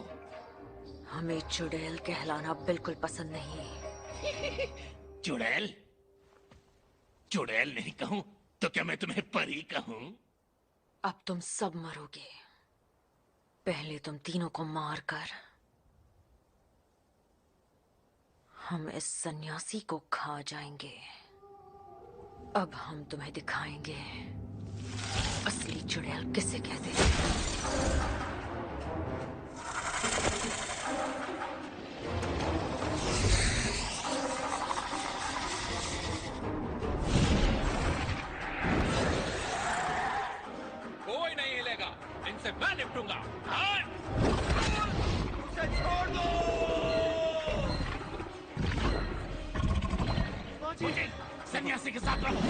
हमें चुड़ैल कहलाना बिल्कुल पसंद नहीं। चुड़ैल? चुड़ैल नहीं कहूं तो क्या मैं तुम्हें परी कहूं? अब तुम सब मरोगे। पहले तुम तीनों को मारकर हम इस सन्यासी को खा जाएंगे। अब हम तुम्हें दिखाएंगे असली चुड़ैल किसे कहते हैं। कोई नहीं हिलेगा, इनसे मैं निपटूंगा। उसे छोड़ दो। मुझे सन्यासी के साथ रहो।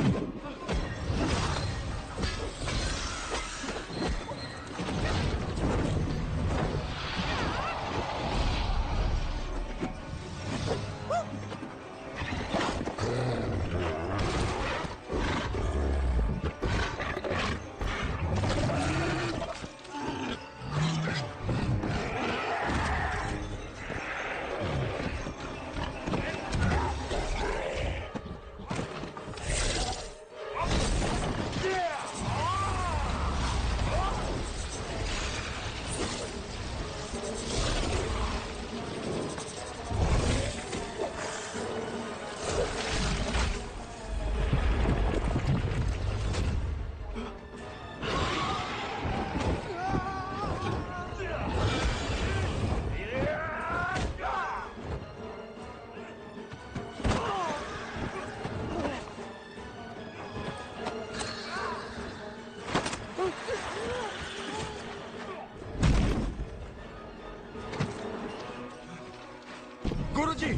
गुरुजी,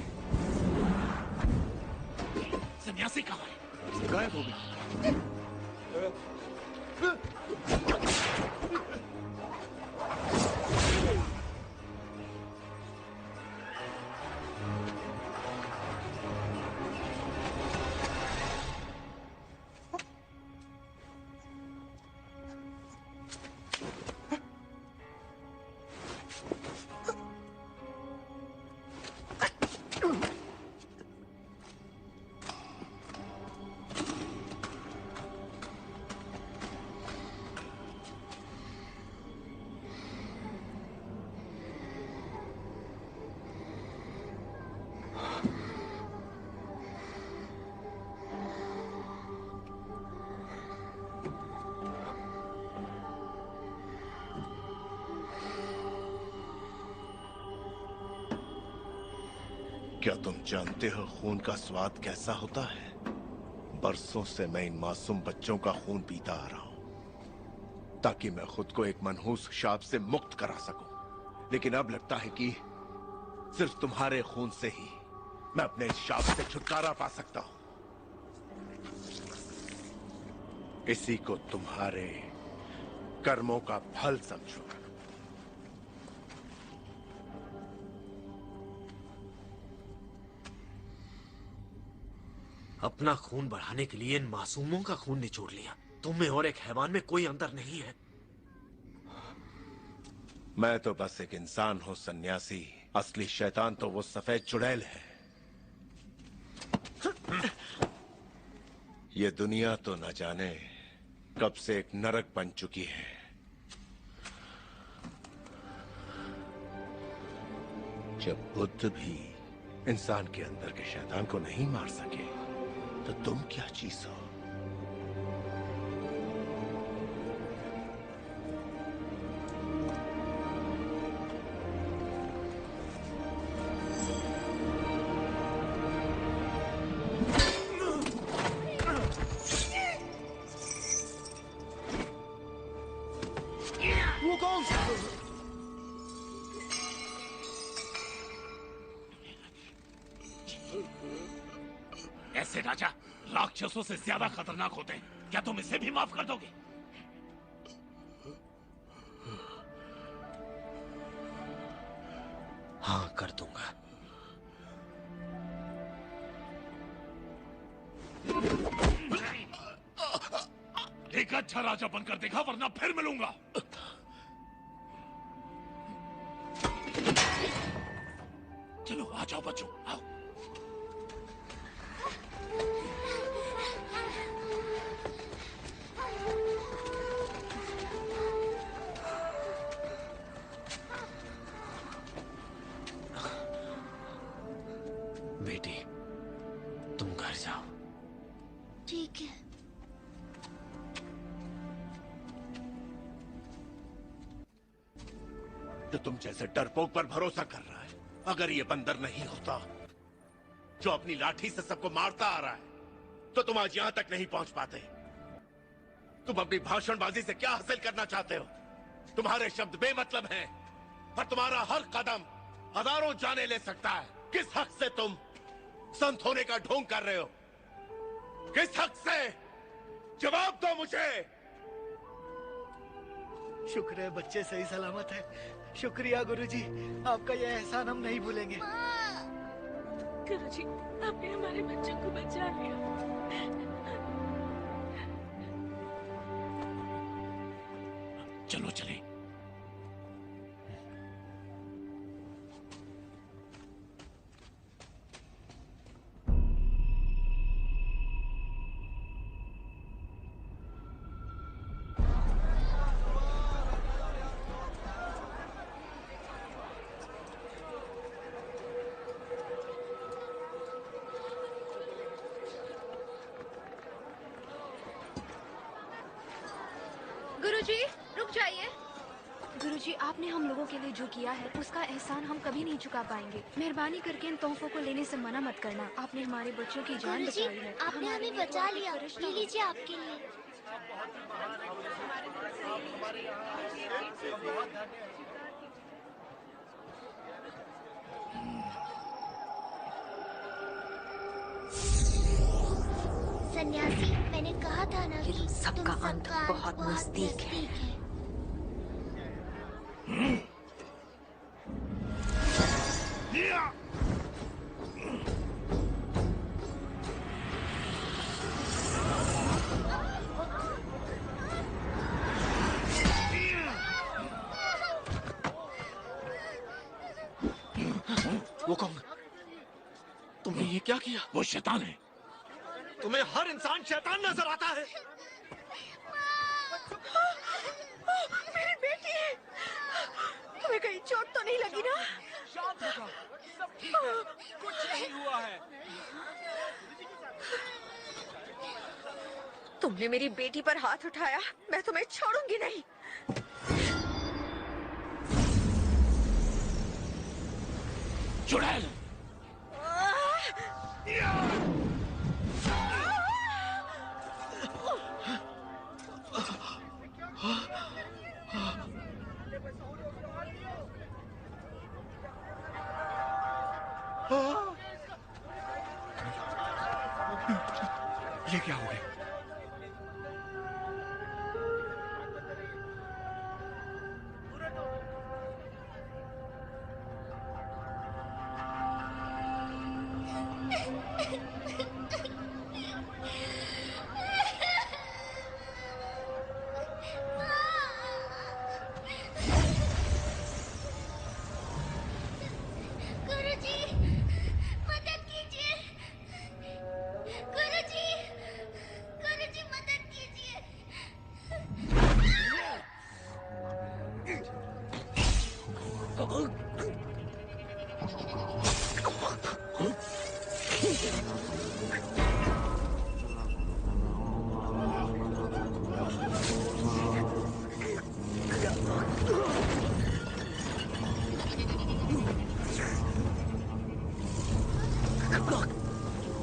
सन्यासी कहाँ है? गायब हो गया। क्या तुम जानते हो खून का स्वाद कैसा होता है? बरसों से मैं इन मासूम बच्चों का खून पीता आ रहा हूं ताकि मैं खुद को एक मनहूस शाप से मुक्त करा सकूं। लेकिन अब लगता है कि सिर्फ तुम्हारे खून से ही मैं अपने इस शाप से छुटकारा पा सकता हूं। इसी को तुम्हारे कर्मों का फल समझो। अपना खून बढ़ाने के लिए इन मासूमों का खून निचोड़ लिया। तुम में और एक हैवान में कोई अंतर नहीं है। मैं तो बस एक इंसान हूं सन्यासी। असली शैतान तो वो सफेद चुड़ैल है। ये दुनिया तो न जाने कब से एक नरक बन चुकी है। जब बुद्ध भी इंसान के अंदर के शैतान को नहीं मार सके तो तुम क्या चीज हो? ऐसे राजा राक्षसों से ज्यादा खतरनाक होते हैं। क्या तुम इसे भी माफ कर दोगे? हाँ, कर दूंगा। एक अच्छा राजा बनकर देखा, वरना फिर मिलूंगा। चलो आ जाओ बच्चों, आओ। बेटी, तुम घर जाओ। ठीक है। तो तुम जैसे डरपोक पर भरोसा कर रहा है। अगर ये बंदर नहीं होता जो अपनी लाठी से सबको मारता आ रहा है तो तुम आज यहां तक नहीं पहुंच पाते। तुम अपनी भाषणबाजी से क्या हासिल करना चाहते हो? तुम्हारे शब्द बेमतलब हैं और तुम्हारा हर कदम हजारों जाने ले सकता है। किस हक से तुम संत होने का ढोंग कर रहे हो? किस हक से? जवाब दो मुझे। शुक्र है बच्चे सही सलामत है। शुक्रिया गुरुजी, आपका यह एहसान हम नहीं भूलेंगे। गुरुजी, आपने हमारे बच्चों को बचा लिया। चलो चले। गुरुजी, रुक जाइए। गुरुजी, आपने हम लोगों के लिए जो किया है उसका एहसान हम कभी नहीं चुका पाएंगे। मेहरबानी करके इन तोहफों को लेने से मना मत करना। आपने हमारे बच्चों की जान गुरुजी, बचाई है। आपने हमें बचा लिया। ले लीजिए आपके लिए। सन्यासी, मैंने कहा था ना कि सबका अंत बहुत नजदीक है। वो कौन? तुमने ये क्या किया? वो शैतान है। तुम्हें हर इंसान शैतान नजर आता है। मेरी बेटी, तुम्हें कहीं चोट तो नहीं लगी ना? शांत हो जाओ, सब ठीक है, कुछ नहीं हुआ है। तुमने मेरी बेटी पर हाथ उठाया, मैं तुम्हें छोड़ूंगी नहीं। चुड़ैल! ये क्या हो गया? गुरुजी, मदद कीजिए। गुरुजी, गुरुजी मदद कीजिए।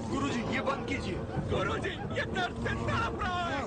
गुरुजी, ये बंद कीजिए। गुरुजी, ये दर्द से तड़प रहा है।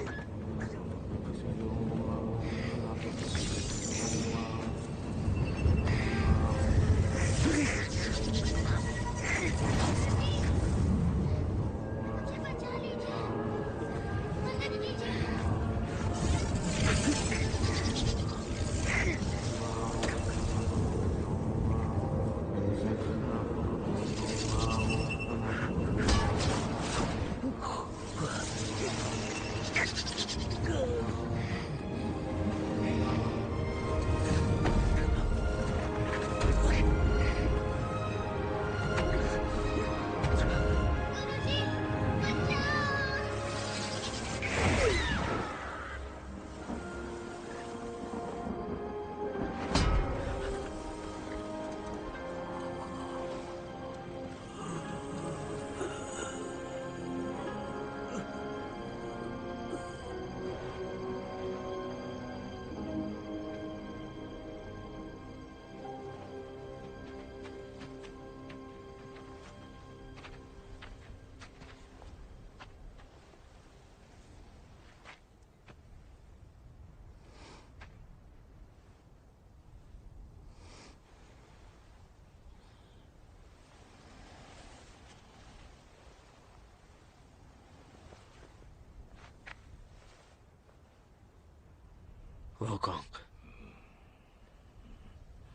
वुकोंग,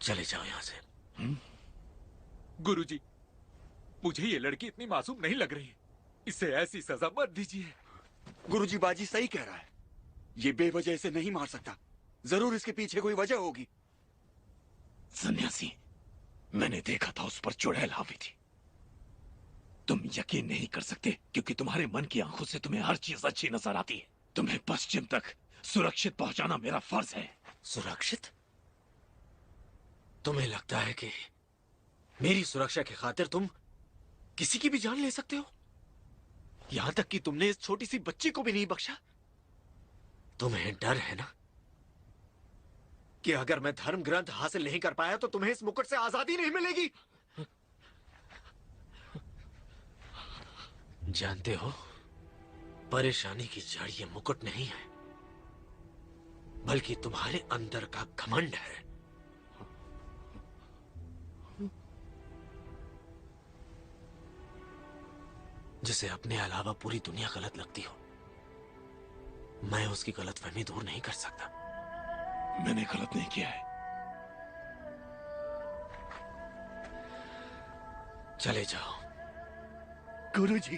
चले जाओ यहां से। गुरुजी, मुझे ये लड़की इतनी मासूम नहीं लग रही। इसे ऐसी सजा मत दीजिए। गुरुजी, बाजी सही कह रहा है। ये बेवजह इसे नहीं मार सकता। जरूर इसके पीछे कोई वजह होगी। सन्यासी, मैंने देखा था उस पर चुड़ैल हावी थी। तुम यकीन नहीं कर सकते क्योंकि तुम्हारे मन की आंखों से तुम्हें हर चीज अच्छी नजर आती है। तुम्हें पश्चिम तक सुरक्षित पहुंचाना मेरा फर्ज है। सुरक्षित? तुम्हें लगता है कि मेरी सुरक्षा की खातिर तुम किसी की भी जान ले सकते हो? यहां तक कि तुमने इस छोटी सी बच्ची को भी नहीं बख्शा। तुम्हें डर है ना कि अगर मैं धर्म ग्रंथ हासिल नहीं कर पाया तो तुम्हें इस मुकुट से आजादी नहीं मिलेगी। जानते हो, परेशानी की जड़ ये मुकुट नहीं है, बल्कि तुम्हारे अंदर का घमंड है। जिसे अपने अलावा पूरी दुनिया गलत लगती हो, मैं उसकी गलतफहमी दूर नहीं कर सकता। मैंने गलत नहीं किया है। चले जाओ। गुरुजी,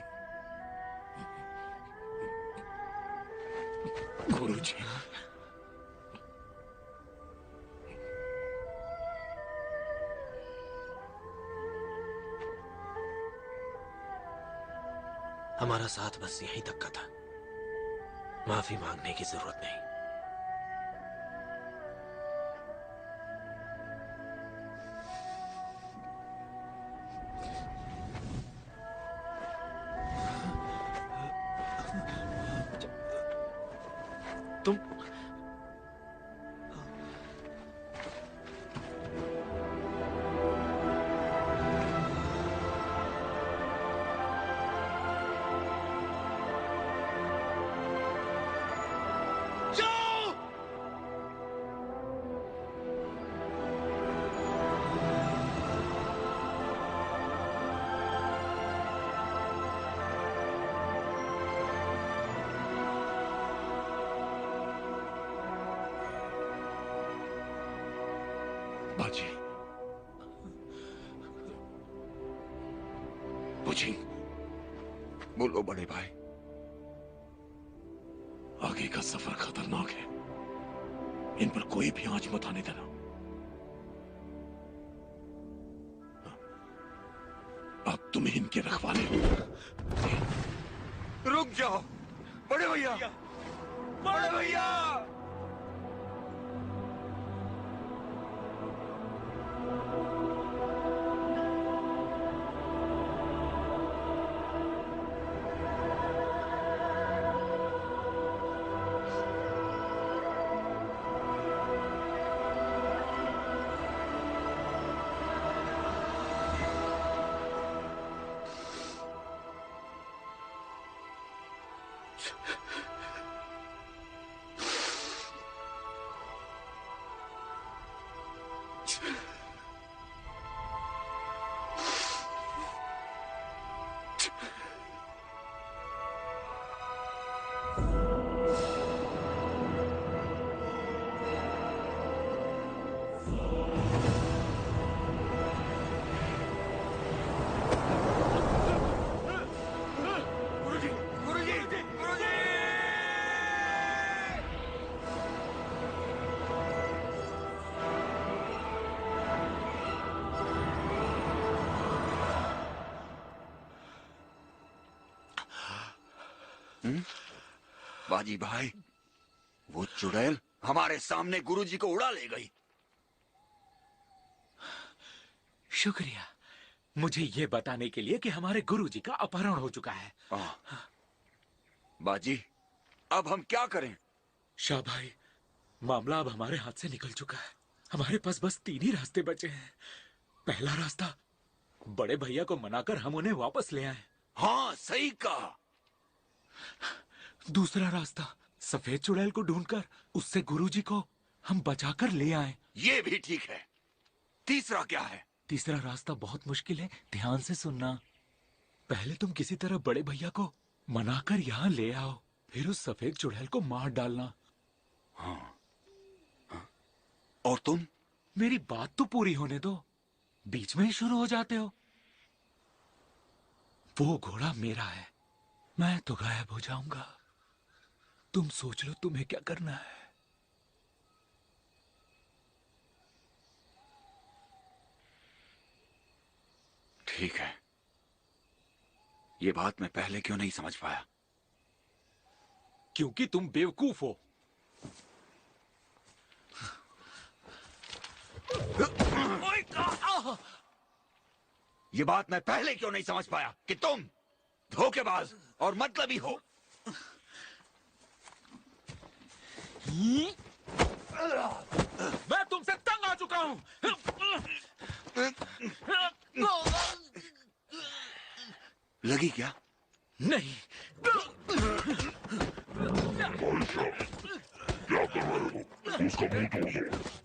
गुरुजी, हमारा साथ बस यहीं तक का था। माफी मांगने की जरूरत नहीं। तुम गुरुजी। बोलो बड़े भाई। आगे का सफर खतरनाक है, इन पर कोई भी आंच मत आने देना। अब तुम इनके रखवाले हो। रुक जाओ बड़े भैया, बड़े भैया। बाजी भाई, वो चुड़ैल हमारे सामने गुरुजी को उड़ा ले गई। शुक्रिया मुझे ये बताने के लिए कि हमारे गुरुजी का अपहरण हो चुका है। बाजी, अब हम क्या करें? शाह भाई, मामला अब हमारे हाथ से निकल चुका है। हमारे पास बस 3 ही रास्ते बचे हैं। पहला रास्ता, बड़े भैया को मनाकर हम उन्हें वापस ले आए। हाँ, सही कहा। दूसरा रास्ता, सफेद चुड़ैल को ढूंढकर उससे गुरुजी को हम बचाकर ले आए। ये भी ठीक है। तीसरा क्या है? तीसरा रास्ता बहुत मुश्किल है, ध्यान से सुनना। पहले तुम किसी तरह बड़े भैया को मनाकर यहाँ ले आओ, फिर उस सफेद चुड़ैल को मार डालना। हाँ। और तुम? मेरी बात तो पूरी होने दो, बीच में ही शुरू हो जाते हो। वो घोड़ा मेरा है, मैं तो गायब हो जाऊंगा। तुम सोच लो तुम्हें क्या करना है। ठीक है। ये बात मैं पहले क्यों नहीं समझ पाया? क्योंकि तुम बेवकूफ हो। ये बात मैं पहले क्यों नहीं समझ पाया कि तुम धोखेबाज और मतलबी हो। मैं तुमसे तंग आ चुका हूं। लगी क्या? नहीं। क्या कर रहे हो? उसका मुंह तोड़ दो।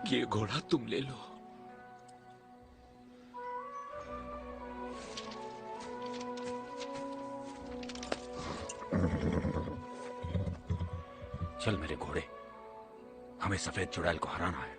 ये घोड़ा तुम ले लो। चल मेरे घोड़े, हमें सफेद चुड़ैल को हराना है।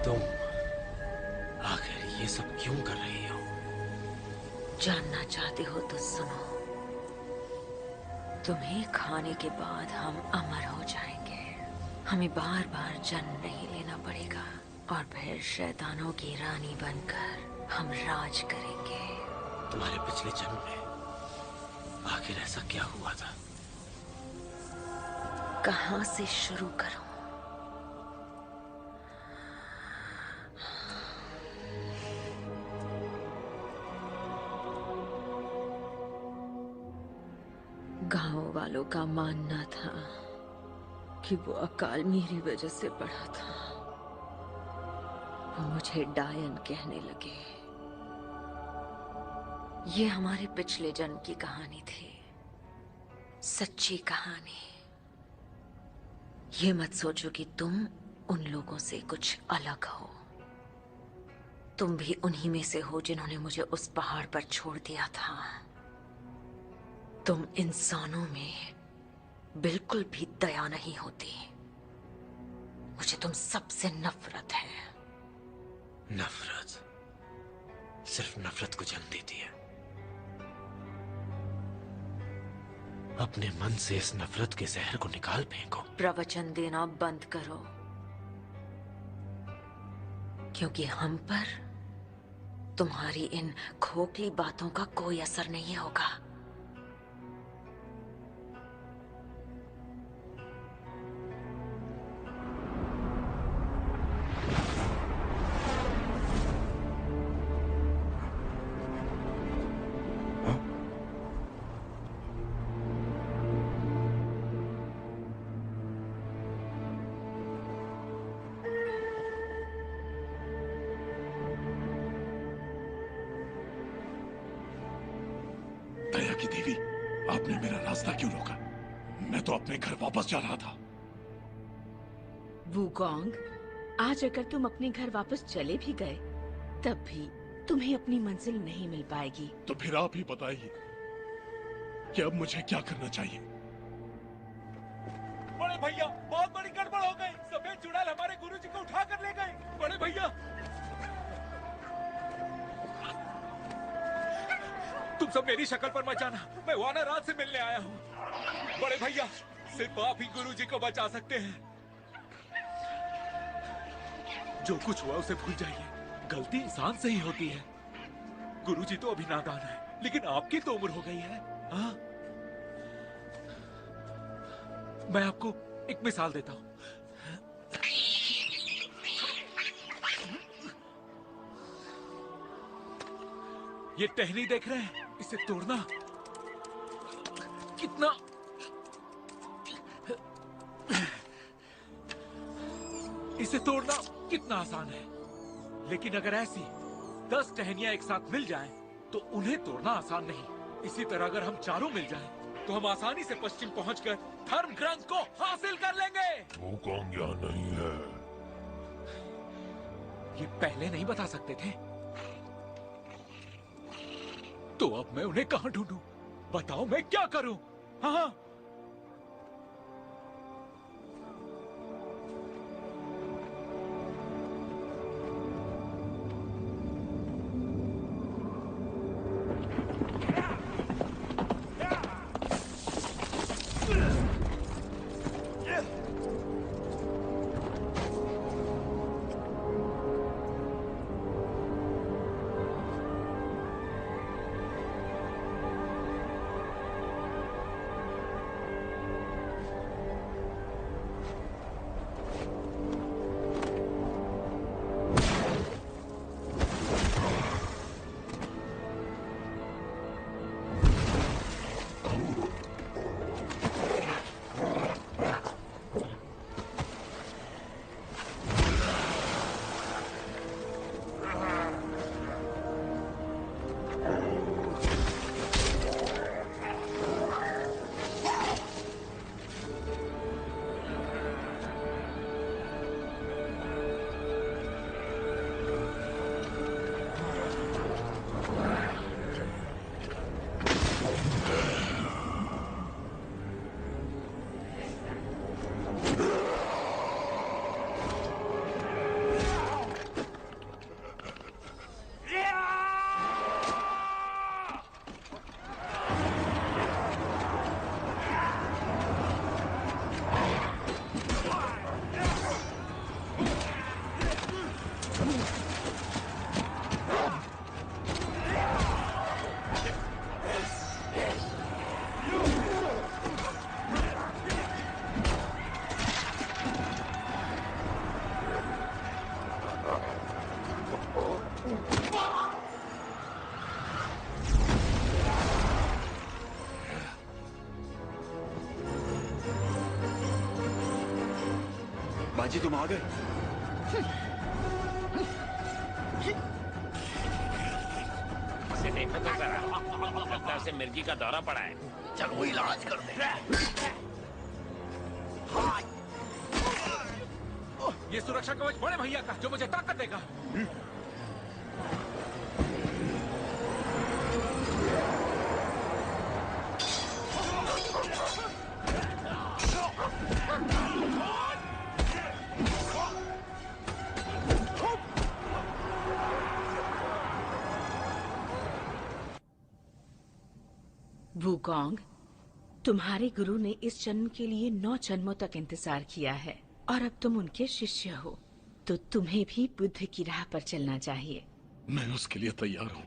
तुम आखिर ये सब क्यों कर रही हो? जानना चाहते हो तो सुनो। तुम्हें खाने के बाद हम अमर हो जाएंगे। हमें बार बार जन्म नहीं लेना पड़ेगा और फिर शैतानों की रानी बनकर हम राज करेंगे। तुम्हारे पिछले जन्म में आखिर ऐसा क्या हुआ था? कहाँ से शुरू करूं? गांव वालों का मानना था कि वो अकाल मेरी वजह से पड़ा था। वो मुझे डायन कहने लगे। ये हमारे पिछले जन्म की कहानी थी, सच्ची कहानी। ये मत सोचो कि तुम उन लोगों से कुछ अलग हो। तुम भी उन्हीं में से हो जिन्होंने मुझे उस पहाड़ पर छोड़ दिया था। तुम इंसानों में बिल्कुल भी दया नहीं होती। मुझे तुम सबसे नफरत है। नफरत सिर्फ नफरत को जन्म देती है। अपने मन से इस नफरत के जहर को निकाल फेंको। प्रवचन देना बंद करो, क्योंकि हम पर तुम्हारी इन खोखली बातों का कोई असर नहीं होगा। दया की देवी, आपने मेरा रास्ता क्यों रोका? मैं तो अपने घर वापस जा रहा था। वुकोंग, आज अगर तुम अपने घर वापस चले भी गए तब भी तुम्हें अपनी मंजिल नहीं मिल पाएगी। तो फिर आप ही बताइए कि अब मुझे क्या करना चाहिए। बड़े भैया, बहुत बड़ी गड़बड़ हो गई। सफेद चुड़ैल हमारे गुरुजी को उठा कर ले गए। बड़े भैया, तुम सब मेरी शक्ल पर मत जाना। मैं वाना रात से मिलने आया हूँ। बड़े भैया, सिर्फ आप ही गुरुजी को बचा सकते हैं। जो कुछ हुआ उसे भूल जाइए। गलती इंसान से ही होती है। गुरुजी तो अभी नादान है, लेकिन आपकी तो उम्र हो गई है। हाँ? मैं आपको एक मिसाल देता हूँ। ये टहनी देख रहे हैं? इसे तोड़ना कितना कितना आसान है, लेकिन अगर ऐसी 10 टहनियां एक साथ मिल जाएं, तो उन्हें तोड़ना आसान नहीं। इसी तरह अगर हम चारों मिल जाएं, तो हम आसानी से पश्चिम पहुंचकर धर्म ग्रंथ को हासिल कर लेंगे। वुकोंग यहाँ नहीं है। ये पहले नहीं बता सकते थे, तो अब मैं उन्हें कहां ढूंढूं? बताओ मैं क्या करूं? हाँ, बाजी तुम आ गए। इसे देखो तो जरा, लगता है उसे मिर्गी का दौरा पड़ा है। चलो इलाज कर दे। ये सुरक्षा कवच बड़े भैया का, जो मुझे ताकत देगा। वूकॉन्ग, तुम्हारे गुरु ने इस जन्म के लिए 9 जन्मों तक इंतजार किया है और अब तुम उनके शिष्य हो, तो तुम्हें भी बुद्ध की राह पर चलना चाहिए। मैं उसके लिए तैयार हूं,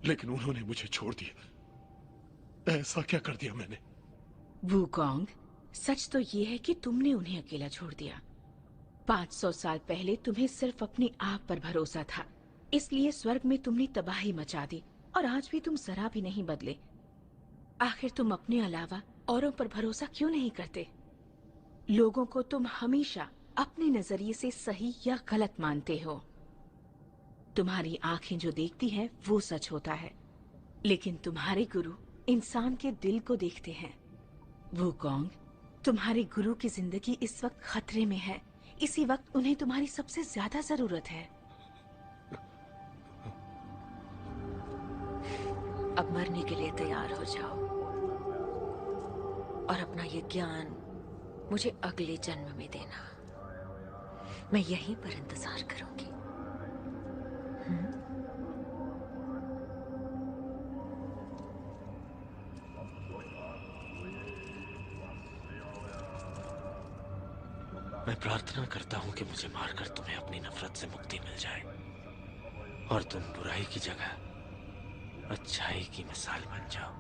लेकिन उन्होंने मुझे छोड़ दिया। ऐसा क्या कर दिया मैंने? वूकॉन्ग, सच तो ये है कि तुमने उन्हें अकेला छोड़ दिया। 500 साल पहले तुम्हें सिर्फ अपने आप पर भरोसा था, इसलिए स्वर्ग में तुमने तबाही मचा दी और आज भी तुम जरा भी नहीं बदले। आखिर तुम अपने अलावा औरों पर भरोसा क्यों नहीं करते? लोगों को तुम हमेशा अपने नजरिए से सही या गलत मानते हो। तुम्हारी आंखें जो देखती हैं वो सच होता है, लेकिन तुम्हारे गुरु इंसान के दिल को देखते हैं। वूकॉन्ग, तुम्हारे गुरु की जिंदगी इस वक्त खतरे में है। इसी वक्त उन्हें तुम्हारी सबसे ज्यादा जरूरत है। अब मरने के लिए तैयार हो जाओ और अपना ये ज्ञान मुझे अगले जन्म में देना। मैं यहीं पर इंतजार करूंगी। मैं प्रार्थना करता हूं कि मुझे मारकर तुम्हें अपनी नफरत से मुक्ति मिल जाए और तुम बुराई की जगह अच्छाई की मिसाल बन जाओ।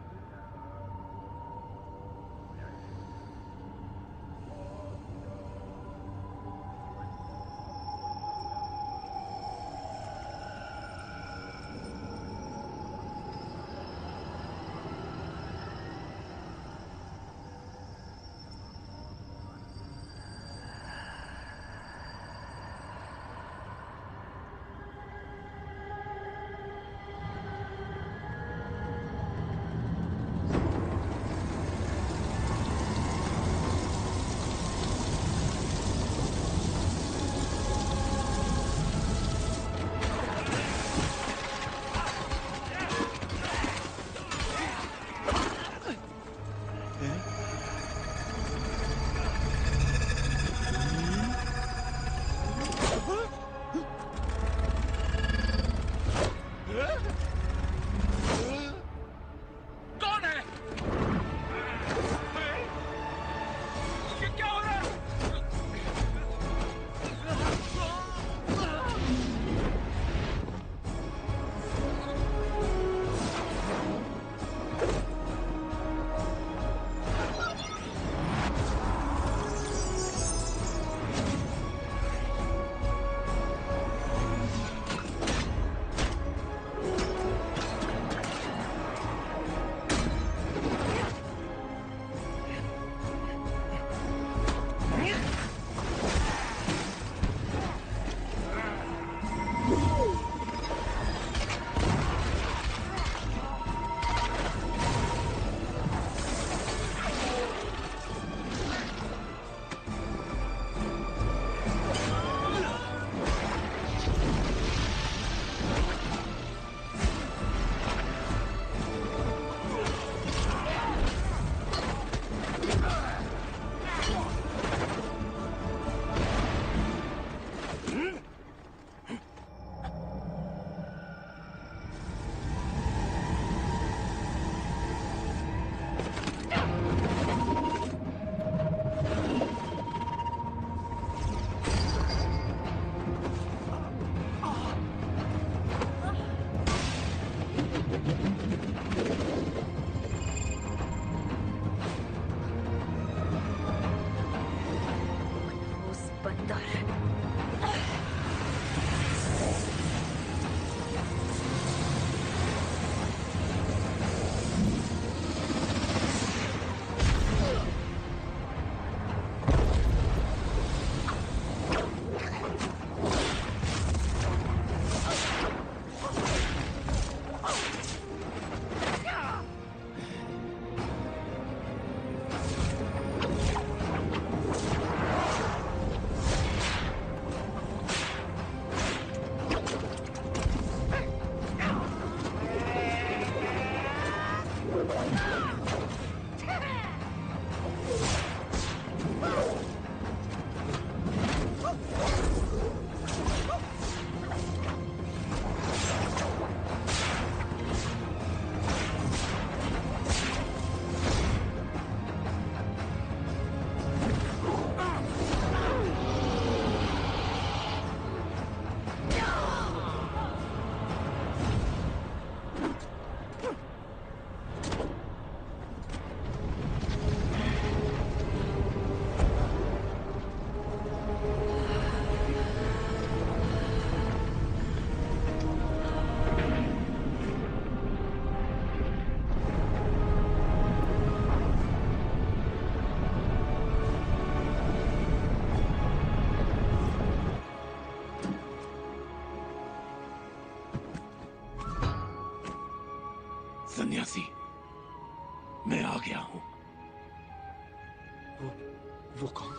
वो कौन?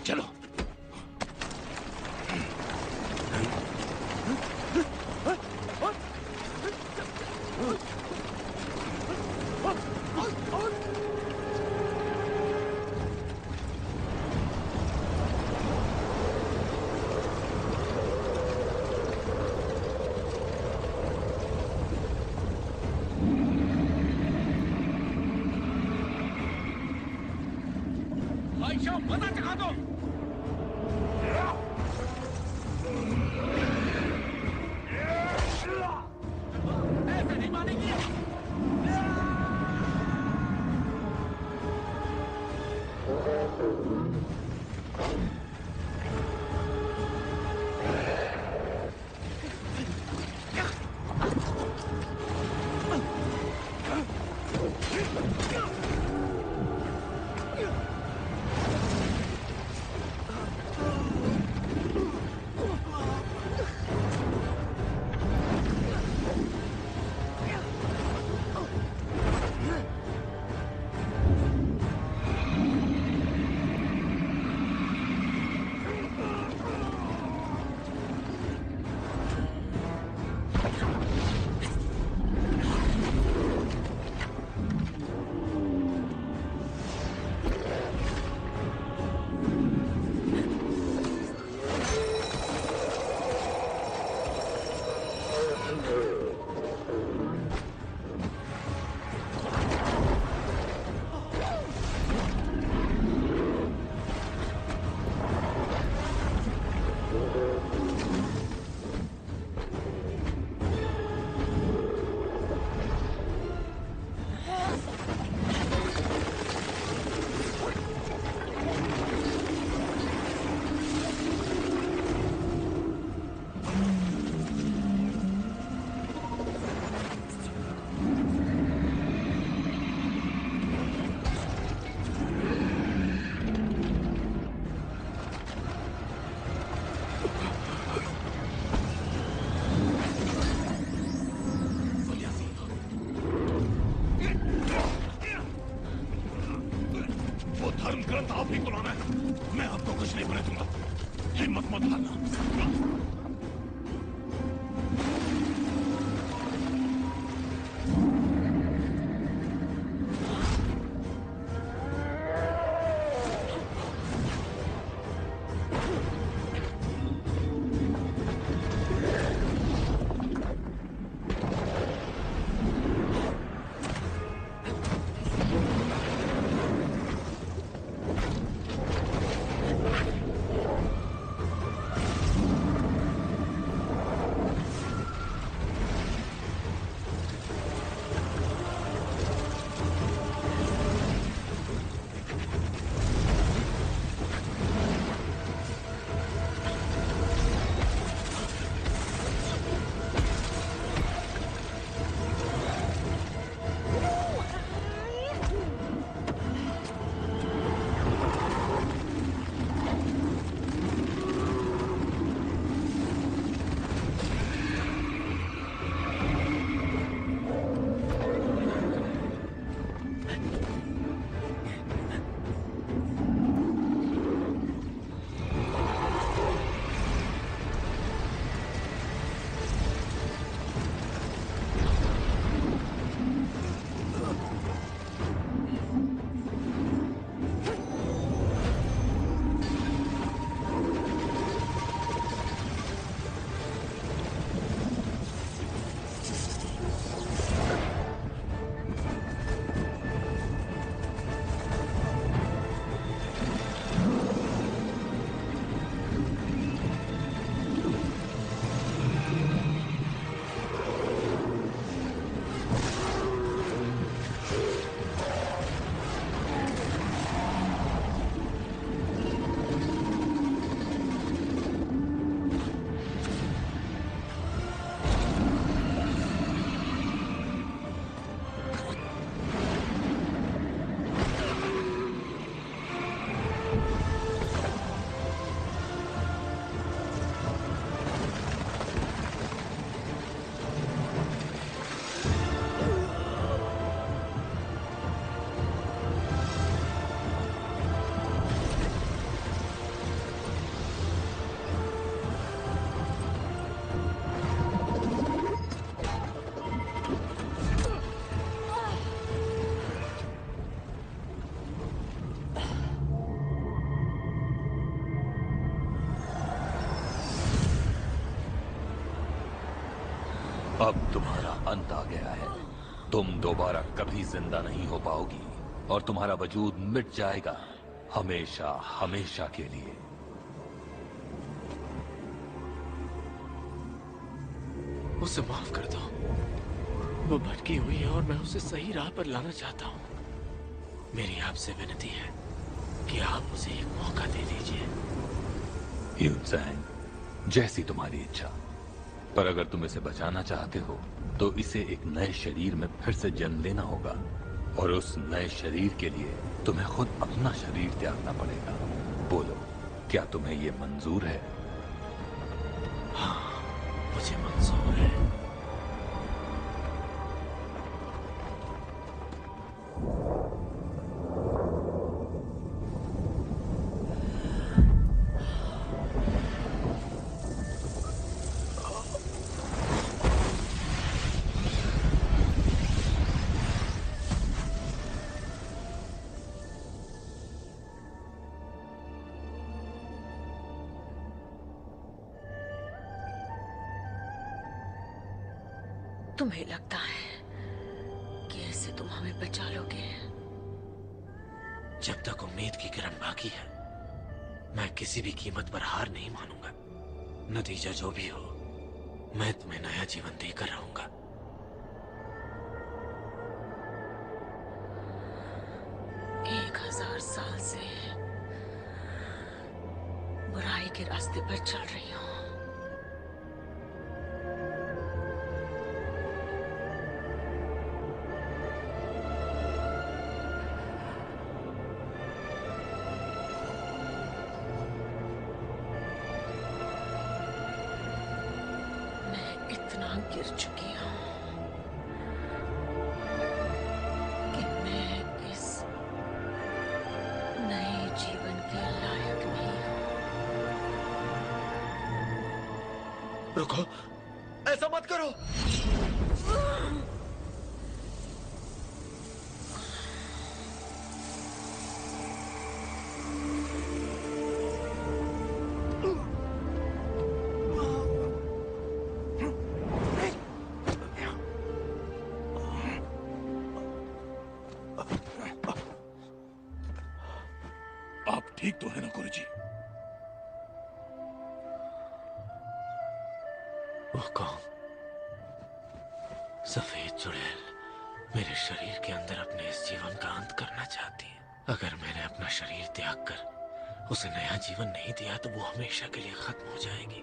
चलो। अब तुम्हारा अंत आ गया है। तुम दोबारा कभी जिंदा नहीं हो पाओगी और तुम्हारा वजूद मिट जाएगा, हमेशा हमेशा के लिए। उसे माफ कर दो। वो भटकी हुई है और मैं उसे सही राह पर लाना चाहता हूँ। मेरी आपसे विनती है कि आप उसे एक मौका दे दीजिए। यूनसैंग, जैसी तुम्हारी इच्छा। पर अगर तुम इसे बचाना चाहते हो तो इसे एक नए शरीर में फिर से जन्म लेना होगा, और उस नए शरीर के लिए तुम्हें खुद अपना शरीर त्यागना पड़ेगा। बोलो, क्या तुम्हें ये मंजूर है? हाँ, मुझे मंजूर है। तुम्हें लगता है कि ऐसे तुम हमें बचा लोगे? जब तक उम्मीद की किरण बाकी है, मैं किसी भी कीमत पर हार नहीं मानूंगा। नतीजा जो भी हो, मैं तुम्हें नया जीवन देकर रहूंगा। एक 1000 साल से बुराई के रास्ते पर चल रही हूँ। गिर चुकी हूँ कि मैं इस नए जीवन के लायक नहीं हूँ। रुको, ऐसा मत करो। ठीक तो है ना गुरुजी? वो कौन? सफेद चुड़ैल मेरे शरीर के अंदर अपने इस जीवन का अंत करना चाहती है। अगर मैंने अपना शरीर त्याग कर उसे नया जीवन नहीं दिया तो वो हमेशा के लिए खत्म हो जाएगी।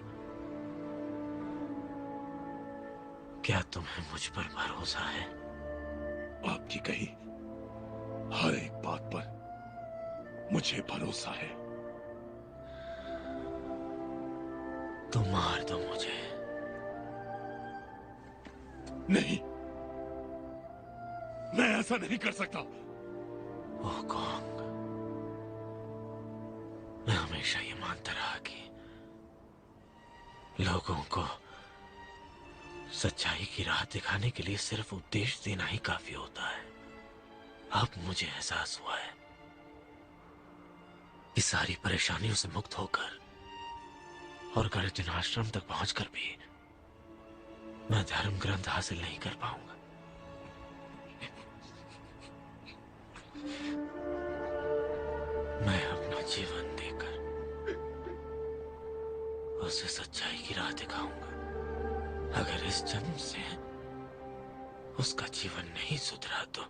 क्या तुम्हें मुझ पर भरोसा है? आपकी कही हर एक बात पर मुझे भरोसा है। तुम मार दो मुझे। नहीं, मैं ऐसा नहीं कर सकता। ओह कॉन्ग, मैं हमेशा ये मानता रहा कि लोगों को सच्चाई की राह दिखाने के लिए सिर्फ उपदेश देना ही काफी होता है। अब मुझे एहसास हुआ है कि सारी परेशानियों से मुक्त होकर और गर्जन आश्रम तक पहुंचकर भी मैं धर्म ग्रंथ हासिल नहीं कर पाऊंगा। मैं अपना जीवन देकर उसे सच्चाई की राह दिखाऊंगा। अगर इस जन्म से उसका जीवन नहीं सुधरा तो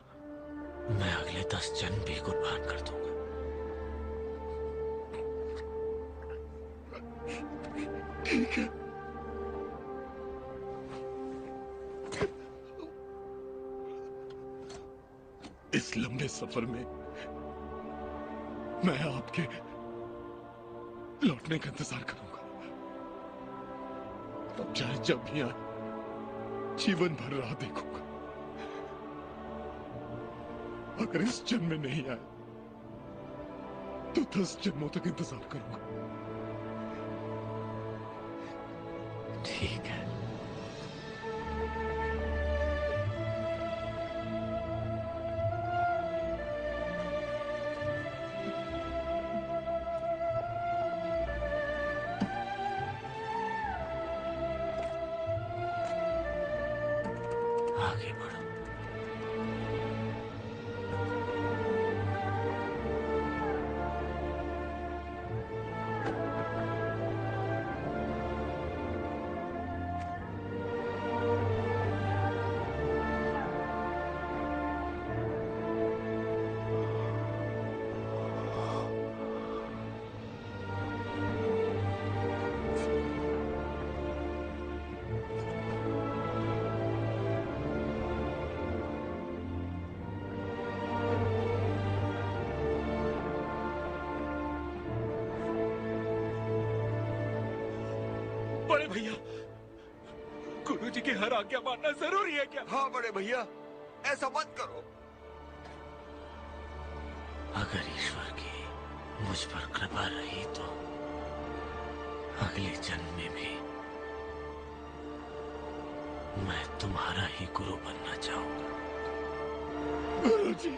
मैं अगले 10 जन्म भी कुर्बान कर दूंगा। ठीक है। इस लंबे सफर में मैं आपके लौटने का इंतजार करूंगा। अब चाहे जब भी आए, जीवन भर राह देखूंगा। अगर इस जन्म में नहीं आए तो 10 जन्मों तक इंतजार करूंगा। ठीक है। आगे बढ़ो। बड़े भैया, गुरुजी की हर आज्ञा मानना जरूरी है क्या? हाँ बड़े भैया, ऐसा मत करो। अगर ईश्वर की मुझ पर कृपा रही तो अगले जन्म में भी मैं तुम्हारा ही गुरु बनना चाहूंगा। गुरुजी,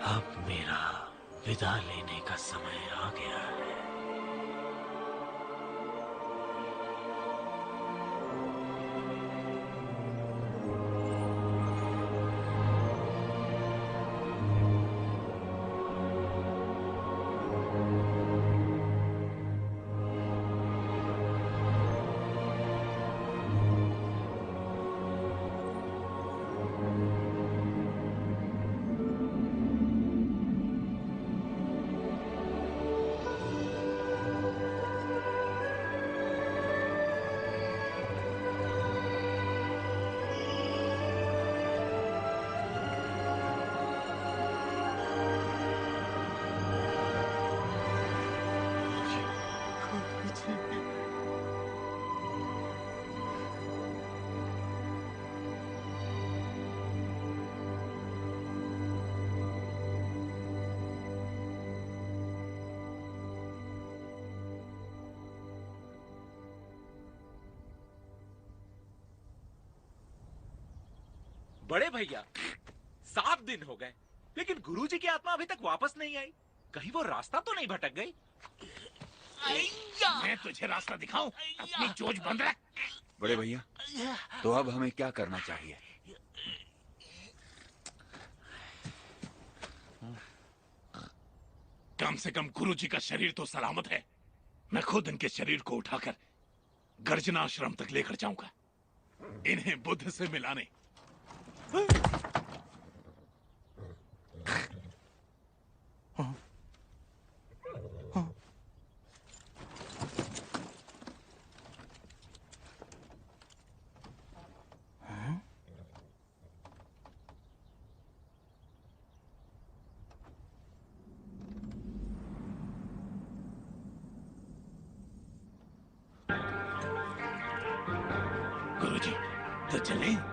अब मेरा विदा लेने का समय आ गया है। बड़े भैया, 7 दिन हो गए लेकिन गुरुजी की आत्मा अभी तक वापस नहीं आई। कहीं वो रास्ता तो नहीं भटक गई? मैं तुझे रास्ता दिखाऊं? अपनी चोंच बंद रख। बड़े भैया, तो अब हमें क्या करना चाहिए? कम से कम गुरुजी का शरीर तो सलामत है। मैं खुद इनके शरीर को उठाकर गर्जना आश्रम तक लेकर जाऊंगा, इन्हें बुद्ध से मिलाने। गुरुजी, तो चलें?